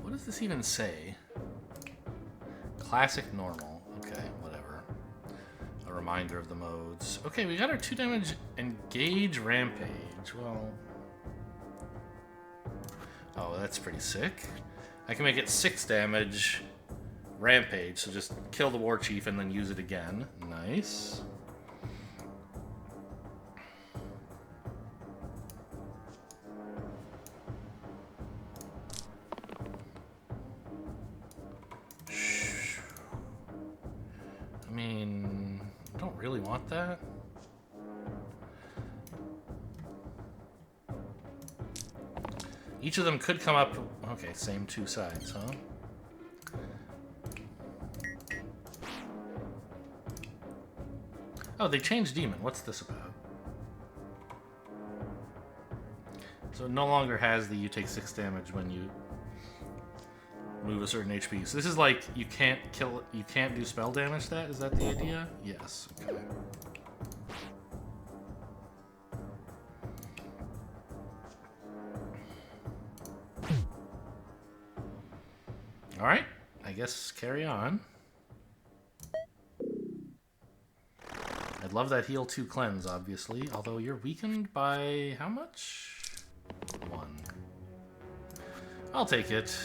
What does this even say? Classic, normal. Okay, whatever. A reminder of the modes. Okay, we got our 2 damage Engage Rampage. Well... oh, that's pretty sick. I can make it 6 damage Rampage, so just kill the War Chief and then use it again. Nice. I mean, I don't really want that. Each of them could come up... okay, same 2 sides, huh? Oh, they changed Demon. What's this about? So it no longer has the you take 6 damage when you move a certain HP. So this is like you can't do spell damage. Is that the idea? Yes. Okay. All right. I guess carry on. I'd love that heal 2 cleanse, obviously. Although you're weakened by how much? 1. I'll take it.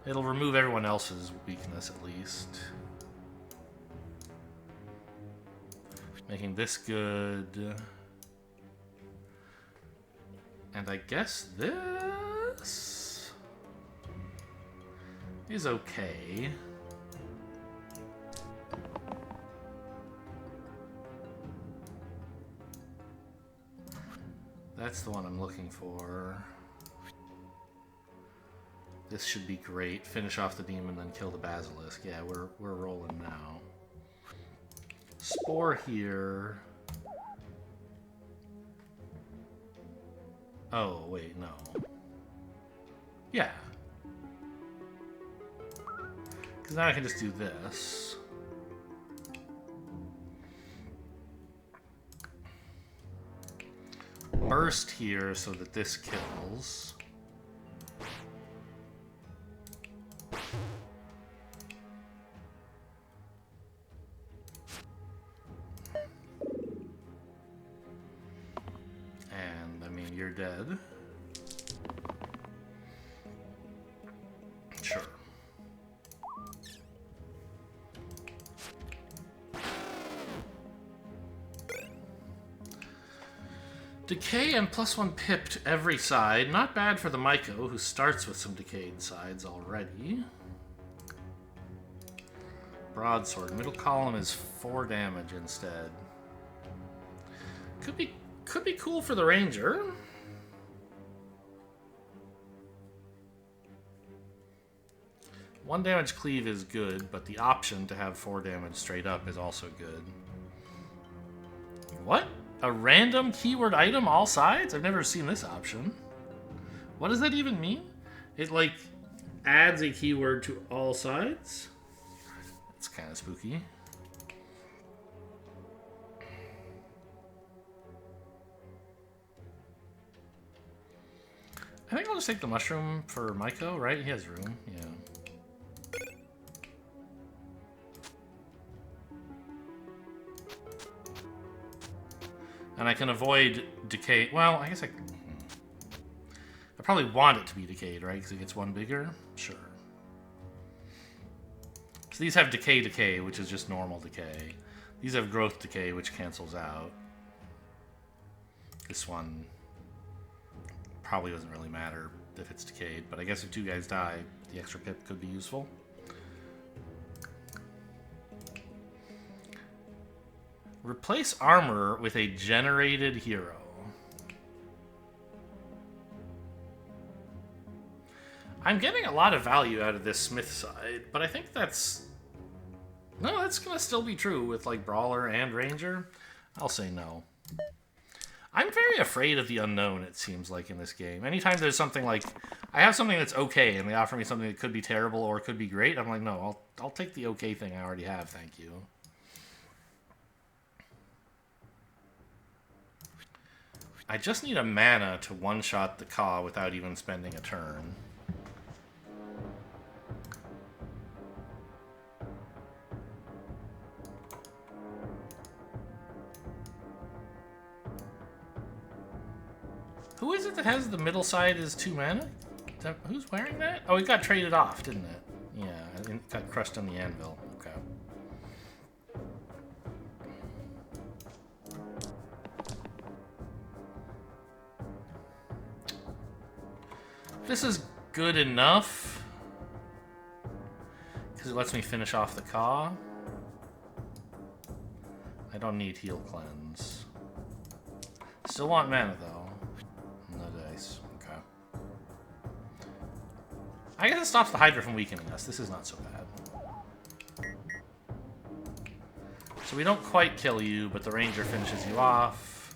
It'll remove everyone else's weakness, at least. Making this good. And I guess this is okay. That's the one I'm looking for. This should be great. Finish off the demon, then kill the basilisk. Yeah, we're rolling now. Spore here. Oh, wait, no. Yeah. Because now I can just do this. Burst here so that this kills. And, I mean, you're dead. Sure. Decay and +1 pip to every side. Not bad for the Maiko, who starts with some decayed sides already. Broadsword. Middle column is 4 damage instead. Could be cool for the Ranger. One damage cleave is good, but the option to have 4 damage straight up is also good. What? A random keyword item all sides? I've never seen this option. What does that even mean? It, like, adds a keyword to all sides? That's kind of spooky. I think I'll just take the mushroom for Maiko, right? He has room, yeah. And I can avoid decay. Well, I guess I probably want it to be decayed, right? Because it gets 1 bigger? Sure. So these have decay, which is just normal decay. These have growth decay, which cancels out. This one probably doesn't really matter if it's decayed, but I guess if 2 guys die, the extra pip could be useful. Replace armor with a generated hero. I'm getting a lot of value out of this smith side, but I think that's... No, that's gonna still be true with, like, Brawler and Ranger. I'll say no. I'm very afraid of the unknown, it seems like, in this game. Anytime there's something like... I have something that's okay, and they offer me something that could be terrible or could be great, I'm like, no, I'll take the okay thing I already have, thank you. I just need a mana to one-shot the Ka without even spending a turn. Who is it that has the middle side is 2 mana? Who's wearing that? Oh, it got traded off, didn't it? Yeah, it got crushed on the anvil. Okay. This is good enough. Because it lets me finish off the Ka. I don't need heal cleanse. Still want mana, though. No dice. Okay. I guess it stops the Hydra from weakening us. This is not so bad. So we don't quite kill you, but the Ranger finishes you off.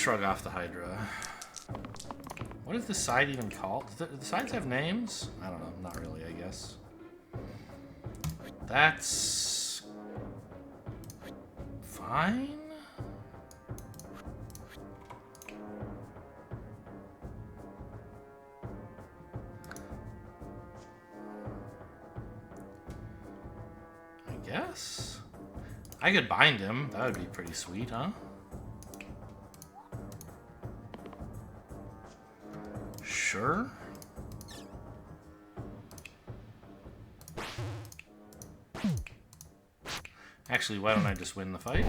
shrug off the Hydra. What is this side even called? Do the sides have names? I don't know. Not really, I guess. That's fine. I guess. I could bind him. That would be pretty sweet, huh? Sure. Actually, why don't I just win the fight?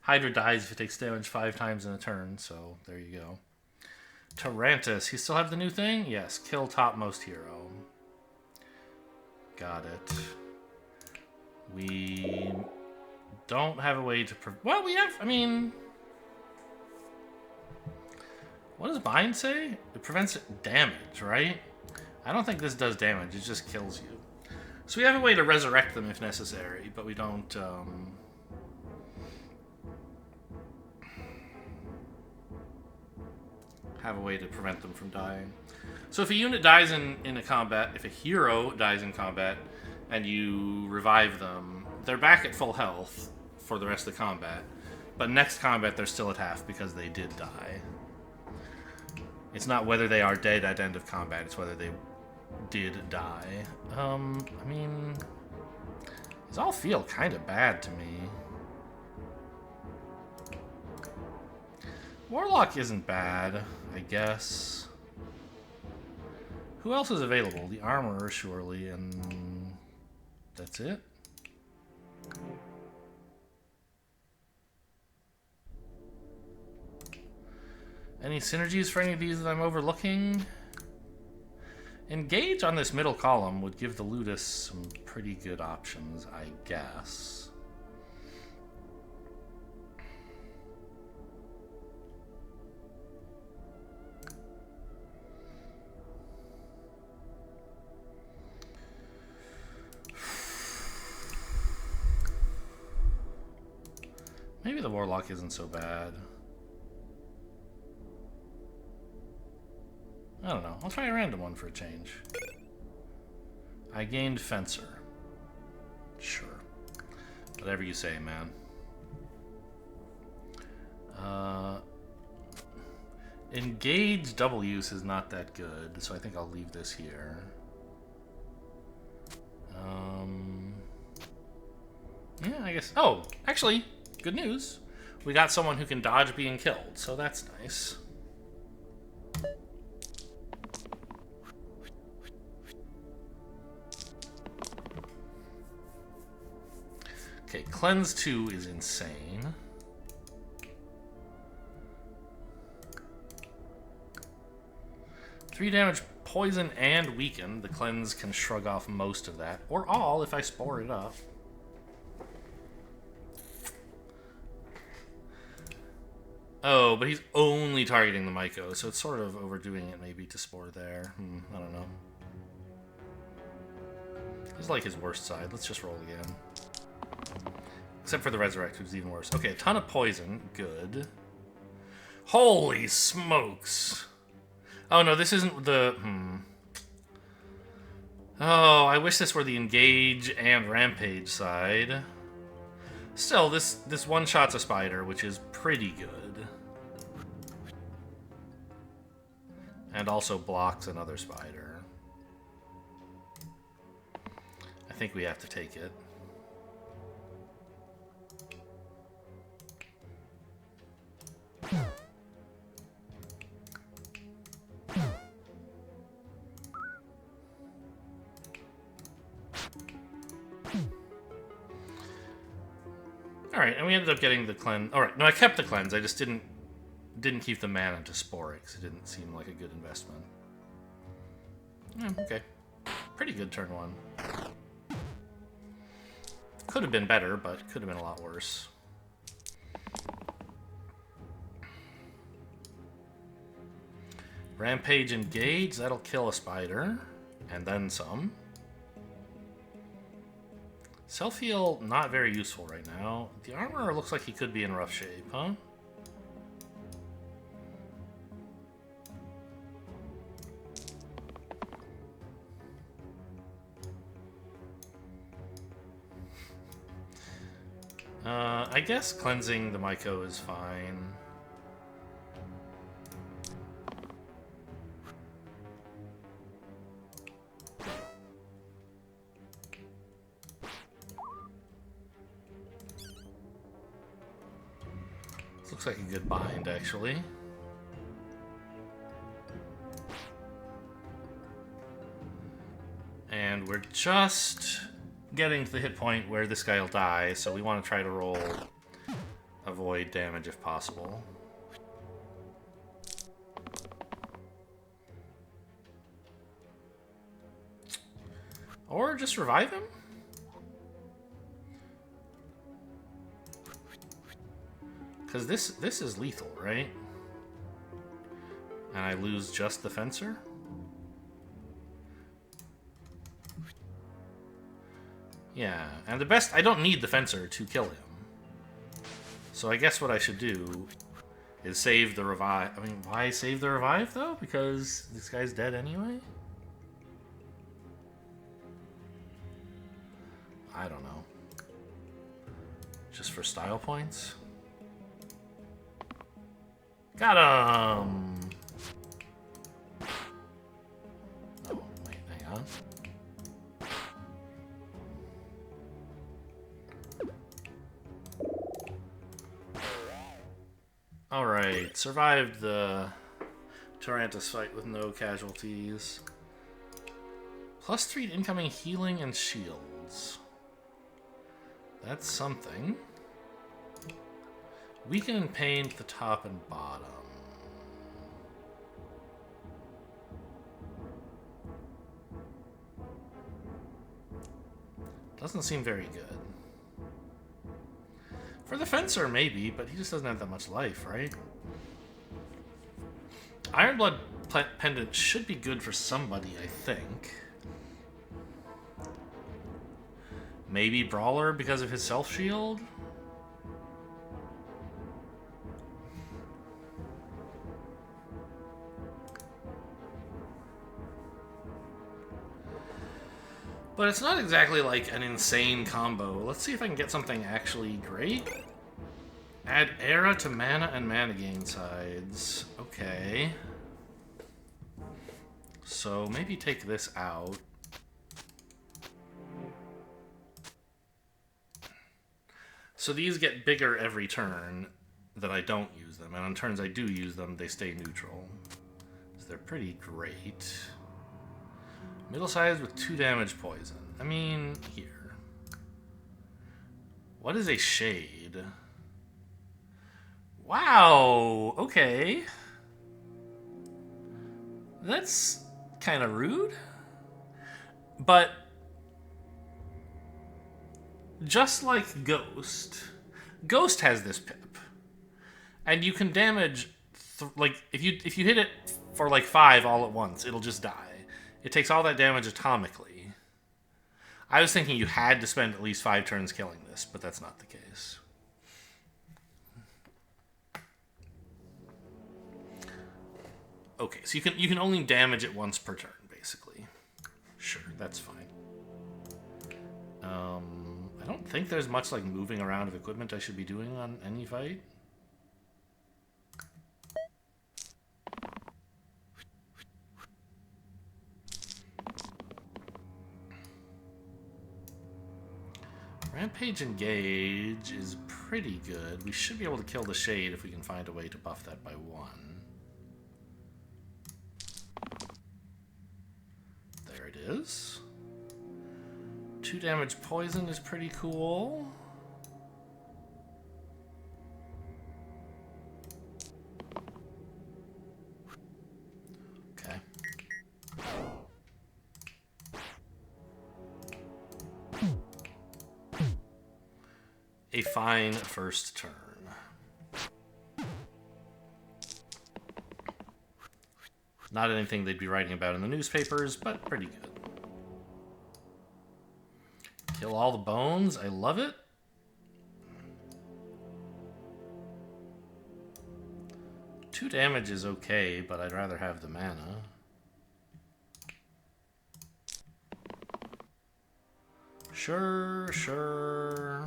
Hydra dies if it takes damage 5 times in a turn, so there you go. Tarantus, he still have the new thing? Yes, kill topmost hero. Got it. We don't have a way to... Well, we have... I mean... What does bind say? It prevents damage, right? I don't think this does damage. It just kills you. So we have a way to resurrect them if necessary, but we don't... have a way to prevent them from dying. So if a unit dies in a combat, if a hero dies in combat, and you revive them, they're back at full health for the rest of the combat. But next combat, they're still at half because they did die. It's not whether they are dead at end of combat, it's whether they did die. I mean... These all feel kind of bad to me. Warlock isn't bad, I guess. Who else is available? The Armorer, surely, and... That's it? Any synergies for any of these that I'm overlooking? Engage on this middle column would give the Ludus some pretty good options, I guess. Maybe the Warlock isn't so bad. I don't know. I'll try a random one for a change. I gained Fencer. Sure. Whatever you say, man. Engage double use is not that good, so I think I'll leave this here. Yeah, I guess... Oh, actually, good news. We got someone who can dodge being killed, so that's nice. Okay, Cleanse 2 is insane. Three damage, poison, and weaken. The Cleanse can shrug off most of that. Or all, if I spore it up. Oh, but he's only targeting the Myco, so it's sort of overdoing it maybe to spore there. I don't know. This is like his worst side. Let's just roll again. Except for the Resurrect, which is even worse. Okay, a ton of poison. Good. Holy smokes. Oh, no, this isn't the... Oh, I wish this were the Engage and Rampage side. Still, this one-shots a spider, which is pretty good. And also blocks another spider. I think we have to take it. Alright, and we ended up getting the cleanse. Alright, no, I kept the cleanse. I just didn't keep the mana to spore it, because it didn't seem like a good investment. Okay. Pretty good turn one. Could have been better, but could have been a lot worse. Rampage Engage, that'll kill a spider. And then some. Self-heal, not very useful right now. The Armorer looks like he could be in rough shape, huh? I guess cleansing the Myco is fine. This looks like a good bind, actually. And we're just getting to the hit point where this guy will die, so we want to try to roll avoid damage if possible. Or just revive him? Because this is lethal, right? And I lose just the Fencer? Yeah, and the best... I don't need the Fencer to kill him. So I guess what I should do is save the revive. I mean, why save the revive, though? Because this guy's dead anyway? I don't know. Just for style points? Got him! Oh, wait, hang on. Alright, survived the Tarantus fight with no casualties. +3 incoming healing and shields. That's something. Weaken and pain to the top and bottom. Doesn't seem very good. For the Fencer, maybe, but he just doesn't have that much life, right? Ironblood Pendant should be good for somebody, I think. Maybe Brawler because of his self-shield? But it's not exactly like an insane combo. Let's see if I can get something actually great. Add Era to mana and mana gain sides. Okay. So maybe take this out. So these get bigger every turn that I don't use them. And on turns I do use them, they stay neutral. So they're pretty great. Middle size with 2 damage poison. I mean, here. What is a shade? Wow, okay. That's kind of rude. But just like Ghost, Ghost has this pip. And you can damage like if you hit it for like 5 all at once, it'll just die. It takes all that damage atomically. I was thinking you had to spend at least 5 turns killing this, but that's not the case. Okay, so you can only damage it once per turn, basically. Sure, that's fine. I don't think there's much like moving around of equipment I should be doing on any fight. Rampage Engage is pretty good. We should be able to kill the Shade if we can find a way to buff that by 1. There it is. 2 damage poison is pretty cool. Okay. A fine first turn. Not anything they'd be writing about in the newspapers, but pretty good. Kill all the bones. I love it. Two damage is okay, but I'd rather have the mana. Sure, sure.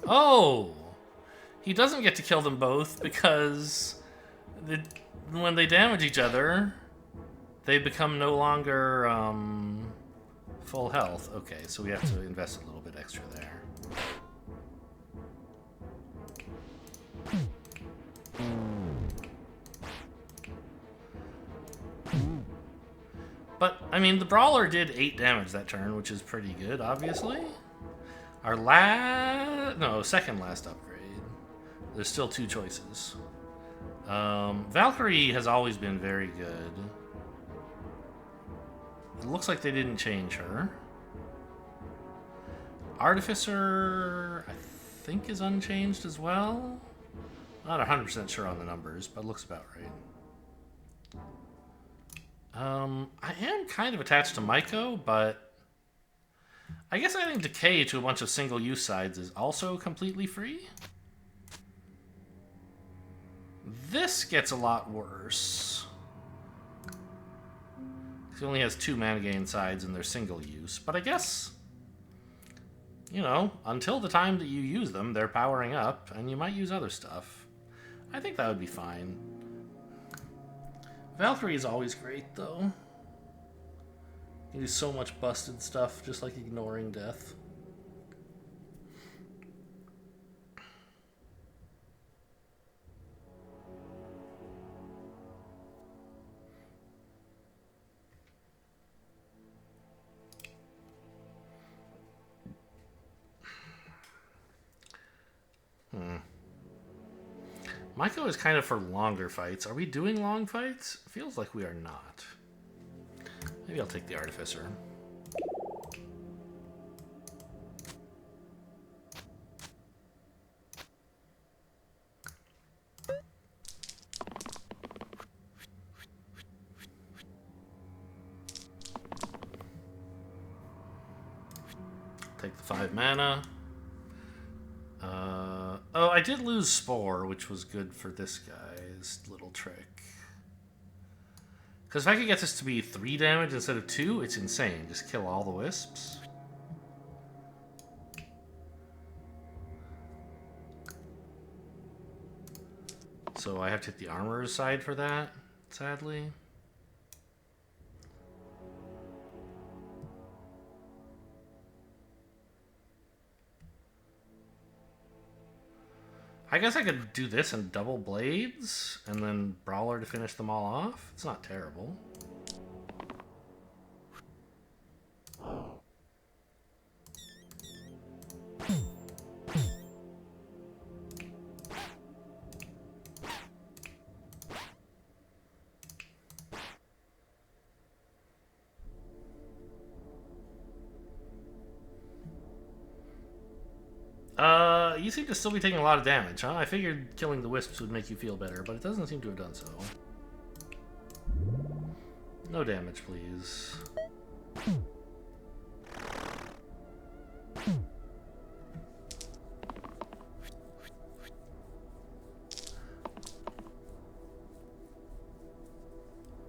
Oh! He doesn't get to kill them both because when they damage each other, they become no longer full health. Okay, so we have to invest a little bit extra there. But, I mean, the Brawler did 8 damage that turn, which is pretty good, obviously. Our second last upgrade. There's still 2 choices. Valkyrie has always been very good. It looks like they didn't change her. Artificer, I think, is unchanged as well. Not 100% sure on the numbers, but it looks about right. I am kind of attached to Maiko, but I guess adding Decay to a bunch of single-use sides is also completely free. This gets a lot worse. He only has 2 mana gain sides and they're single-use, but I guess, you know, until the time that you use them, they're powering up, and you might use other stuff. I think that would be fine. Valkyrie is always great, though. You do so much busted stuff, just like ignoring death. Maiko is kind of for longer fights. Are we doing long fights? Feels like we are not. Maybe I'll take the Artificer. Take the 5 mana. Oh, I did lose Spore, which was good for this guy's little trick. Because if I could get this to be 3 damage instead of 2, it's insane. Just kill all the wisps. So I have to hit the Armorer's side for that, sadly. I guess I could do this and double blades, and then Brawler to finish them all off. It's not terrible. You seem to still be taking a lot of damage, huh? I figured killing the wisps would make you feel better, but it doesn't seem to have done so. No damage, please.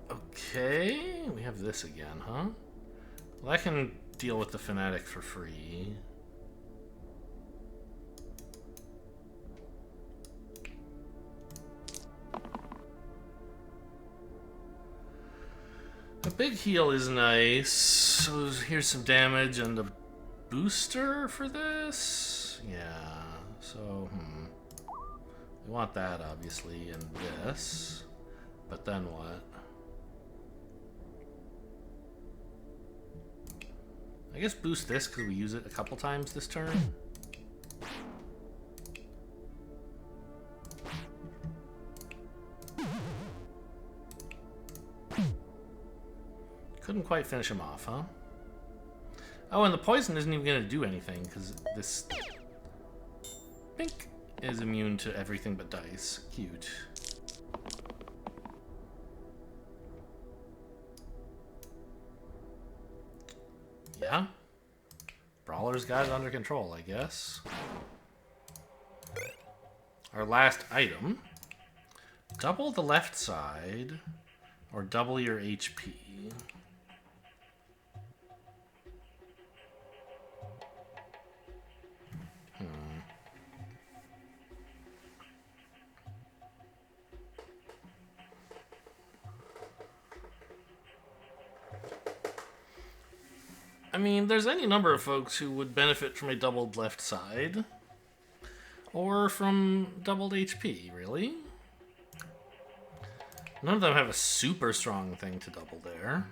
Okay, we have this again, huh? Well, I can deal with the Fanatic for free. A big heal is nice. So here's some damage and a booster for this? Yeah, so, we want that, obviously, and this. But then what? I guess boost this because we use it a couple times this turn. Couldn't quite finish him off, huh? Oh, and the poison isn't even going to do anything, because this pink is immune to everything but dice. Cute. Yeah. Brawler's got it under control, I guess. Our last item. Double the left side, or double your HP. I mean, there's any number of folks who would benefit from a doubled left side. Or from doubled HP, really. None of them have a super strong thing to double there.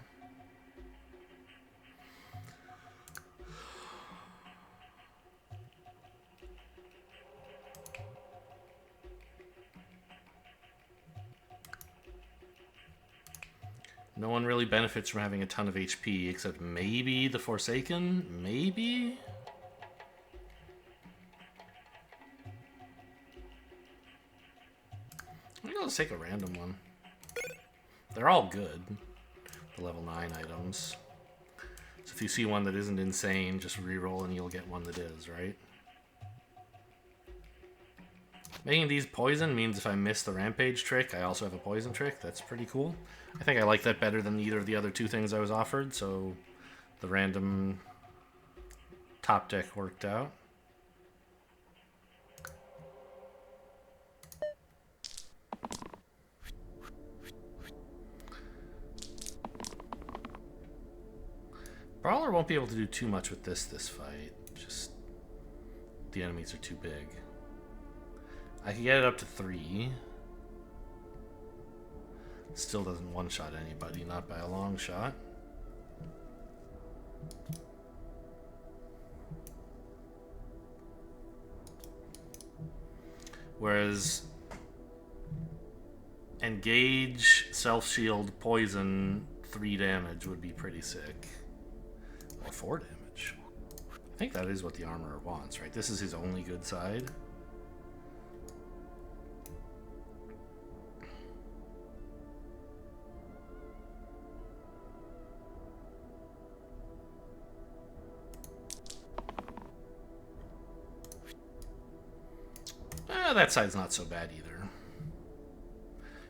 No one really benefits from having a ton of HP, except maybe the Forsaken? Maybe? Maybe I'll just take a random one. They're all good, the level 9 items. So if you see one that isn't insane, just reroll and you'll get one that is, right? Making these poison means if I miss the rampage trick, I also have a poison trick. That's pretty cool. I think I like that better than either of the other two things I was offered, so the random top deck worked out. Brawler won't be able to do too much with this fight. Just the enemies are too big. I can get it up to 3. Still doesn't one-shot anybody, not by a long shot. Whereas engage, self-shield, poison, 3 damage would be pretty sick. Or 4 damage. I think that is what the armorer wants, right? This is his only good side. That side's not so bad either.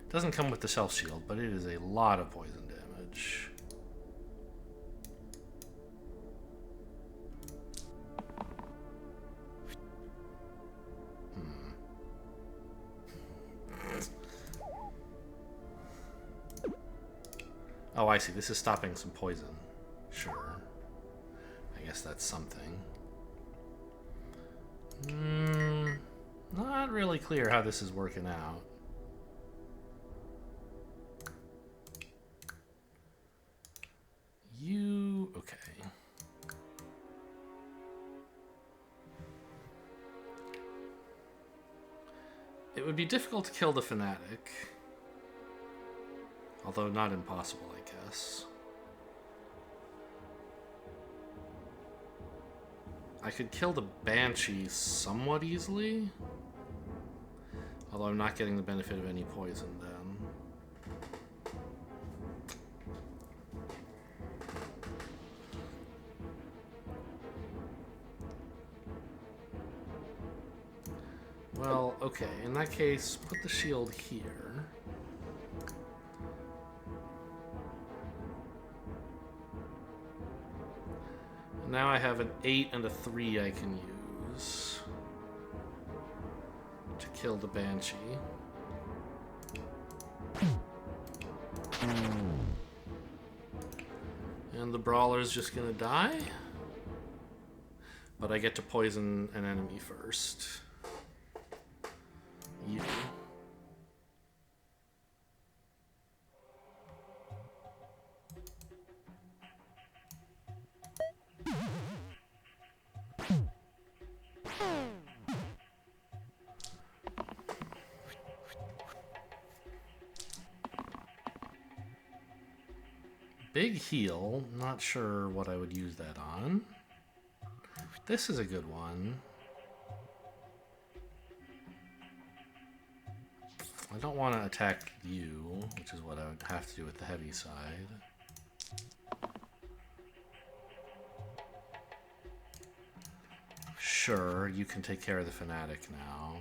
Doesn't come with the self-shield, but it is a lot of poison damage. Oh, I see. This is stopping some poison. Sure. I guess that's something. Not really clear how this is working out. Okay. It would be difficult to kill the Fanatic. Although not impossible, I guess. I could kill the Banshee somewhat easily. Although I'm not getting the benefit of any poison then. Well, okay, in that case, put the shield here. Now I have an 8 and a 3 I can use to kill the Banshee. And the Brawler's just gonna die. But I get to poison an enemy first. You. Big heal. Not sure what I would use that on. This is a good one. I don't want to attack you, which is what I would have to do with the heavy side. Sure, you can take care of the Fanatic now.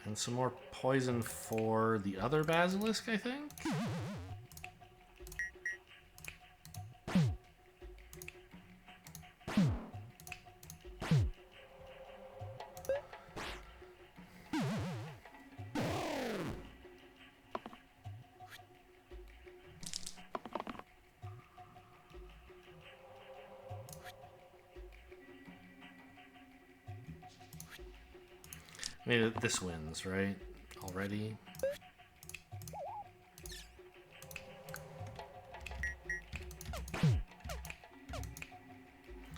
And some more poison for the other Basilisk, I think? I mean, this wins, right? Already.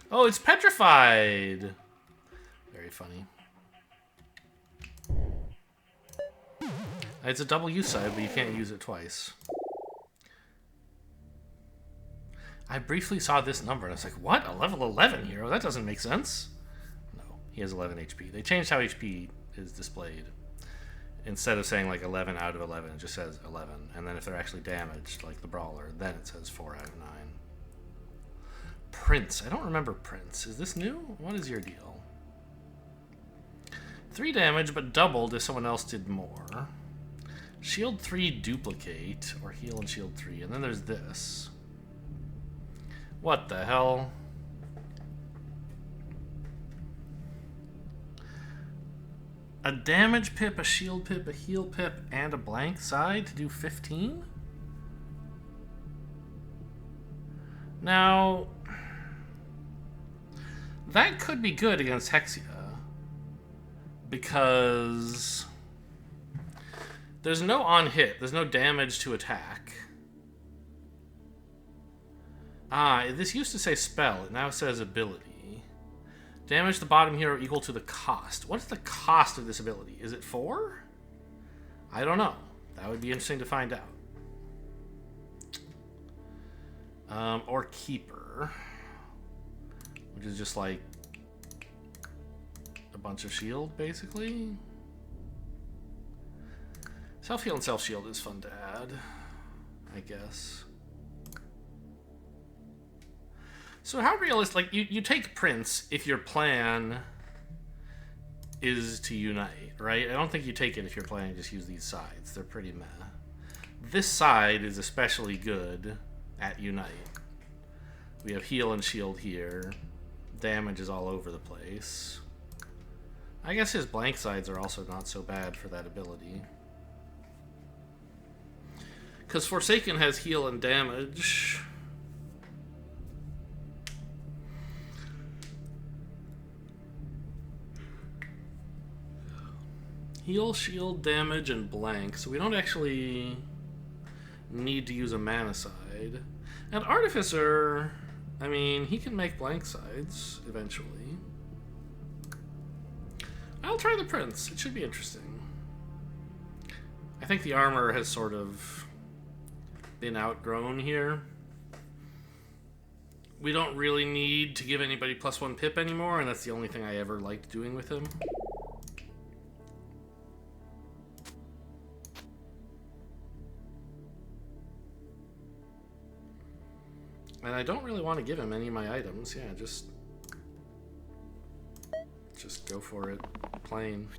Oh, it's petrified! Very funny. It's a double use side, but you can't use it twice. I briefly saw this number and I was like, what? A level 11 hero? That doesn't make sense. No, he has 11 HP. They changed how HP is displayed. Instead of saying like 11 out of 11, it just says 11. And then if they're actually damaged, like the Brawler, then it says 4 out of 9. Prince. I don't remember Prince. Is this new? What is your deal? 3 damage, but doubled if someone else did more. Shield 3 duplicate, or heal and shield 3. And then there's this. What the hell? A damage pip, a shield pip, a heal pip, and a blank side to do 15? Now, that could be good against Hexia, because there's no on hit, there's no damage to attack. This used to say spell, it now says ability. Damage the bottom hero equal to the cost. What's the cost of this ability? Is it 4? I don't know. That would be interesting to find out. Or Keeper, which is just like a bunch of shield, basically. Self-heal and self-shield is fun to add, I guess. So how realistic, like, you take Prince if your plan is to unite, right? I don't think you take it if you're planning to just use these sides. They're pretty meh. This side is especially good at unite. We have heal and shield here. Damage is all over the place. I guess his blank sides are also not so bad for that ability. Because Forsaken has heal and damage. Heal, shield, damage, and blank. So we don't actually need to use a mana side. And Artificer, I mean, he can make blank sides eventually. I'll try the Prince. It should be interesting. I think the armor has sort of been outgrown here. We don't really need to give anybody +1 pip anymore, and that's the only thing I ever liked doing with him. And I don't really want to give him any of my items. Yeah, just go for it. Plain.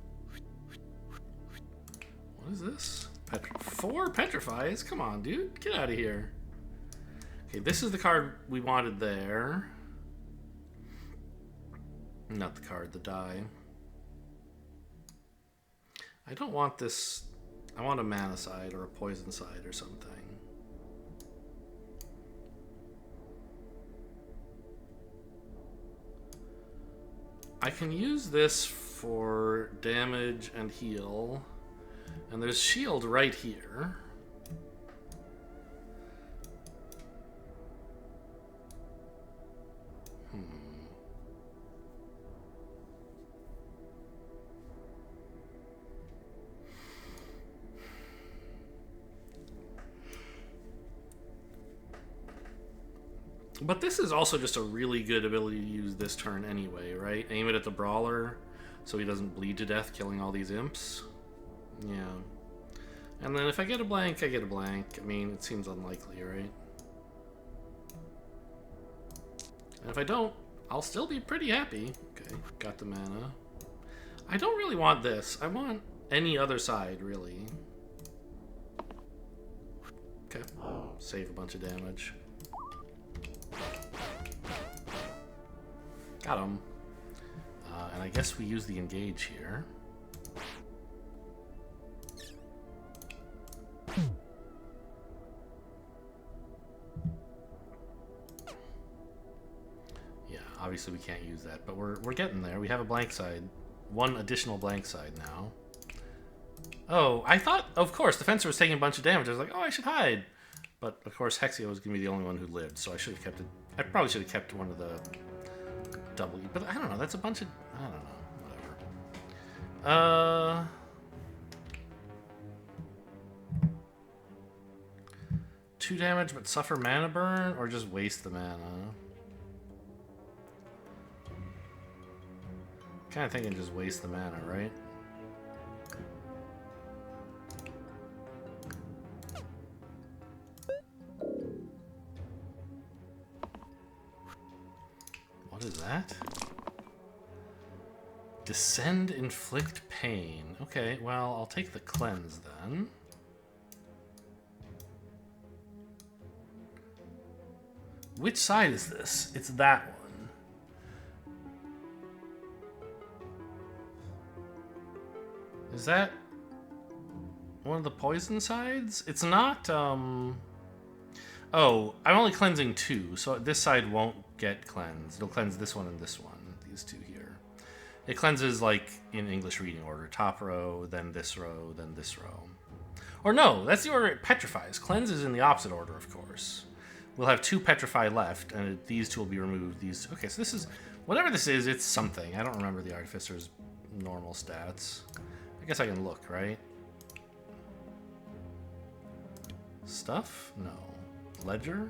What is this? 4 petrifies? Come on, dude. Get out of here. Okay, this is the card we wanted there. Not the card, the die. I don't want this. I want a mana side or a poison side or something. I can use this for damage and heal. And there's shield right here. But this is also just a really good ability to use this turn anyway, right? Aim it at the Brawler so he doesn't bleed to death killing all these imps. Yeah. And then if I get a blank, I get a blank. I mean, it seems unlikely, right? And if I don't, I'll still be pretty happy. Okay, got the mana. I don't really want this. I want any other side, really. Okay, save a bunch of damage. Got him. And I guess we use the engage here. Yeah, obviously we can't use that, but we're getting there. We have a blank side. one additional blank side now. Oh, I thought, of course, the fencer was taking a bunch of damage. I was like, oh, I should hide. But, of course, Hexia was going to be the only one who lived, so I should have kept it. I probably should have kept one of the double. But I don't know, that's a bunch of... I don't know, whatever. 2 damage, but suffer mana burn, or just waste the mana? Kind of thinking just waste the mana, right? What is that? Descend, inflict pain. Okay, well, I'll take the cleanse then. Which side is this? It's that one. Is that one of the poison sides? It's not, Oh, I'm only cleansing 2, so this side won't get cleansed. It'll cleanse this one and this one, these 2 here. It cleanses, like, in English reading order. Top row, then this row, then this row. Or no, that's the order it petrifies. Cleanse is in the opposite order, of course. We'll have 2 petrify left, and these 2 will be removed. These, okay, so this is, whatever this is, it's something. I don't remember the Artificer's normal stats. I guess I can look, right? Stuff? No. Ledger?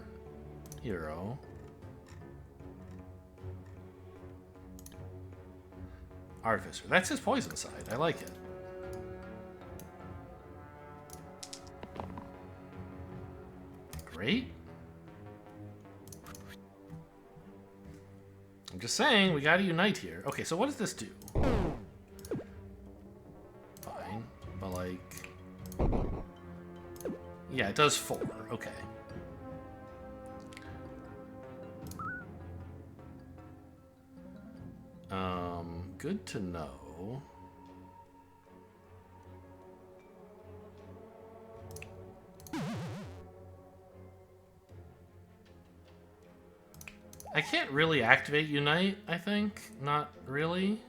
Hero. Artificer. That's his poison side. I like it. Great. I'm just saying, we gotta unite here. Okay, so what does this do? Fine, but like... Yeah, it does 4. Okay. Good to know. I can't really activate Unite, I think. Not really.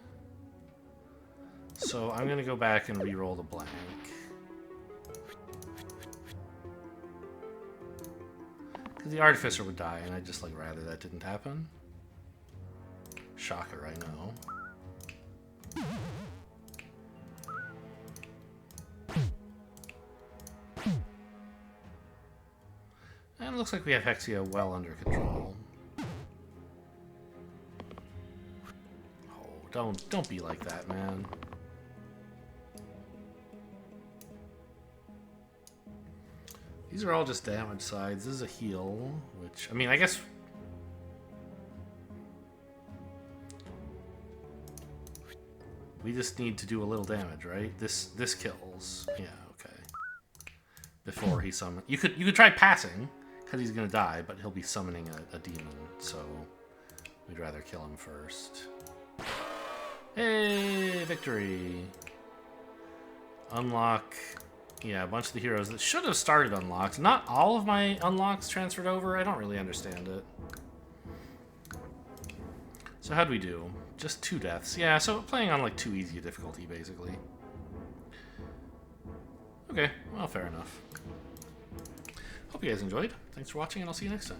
So I'm gonna go back and re-roll the blank. Because the Artificer would die, and I'd just like rather that didn't happen. Shocker, I know. And it looks like we have Hexia well under control. Oh, don't be like that, man. These are all just damage sides. This is a heal, which, I mean, I guess... We just need to do a little damage, right? This kills. Yeah, okay. Before he summons... You could try passing, because he's gonna die, but he'll be summoning a demon, so we'd rather kill him first. Hey, victory! Unlock... Yeah, a bunch of the heroes that should have started unlocked. Not all of my unlocks transferred over. I don't really understand it. So how'd we do? Just 2 deaths. Yeah, so playing on like too easy a difficulty, basically. Okay, well, fair enough. Hope you guys enjoyed. Thanks for watching, and I'll see you next time.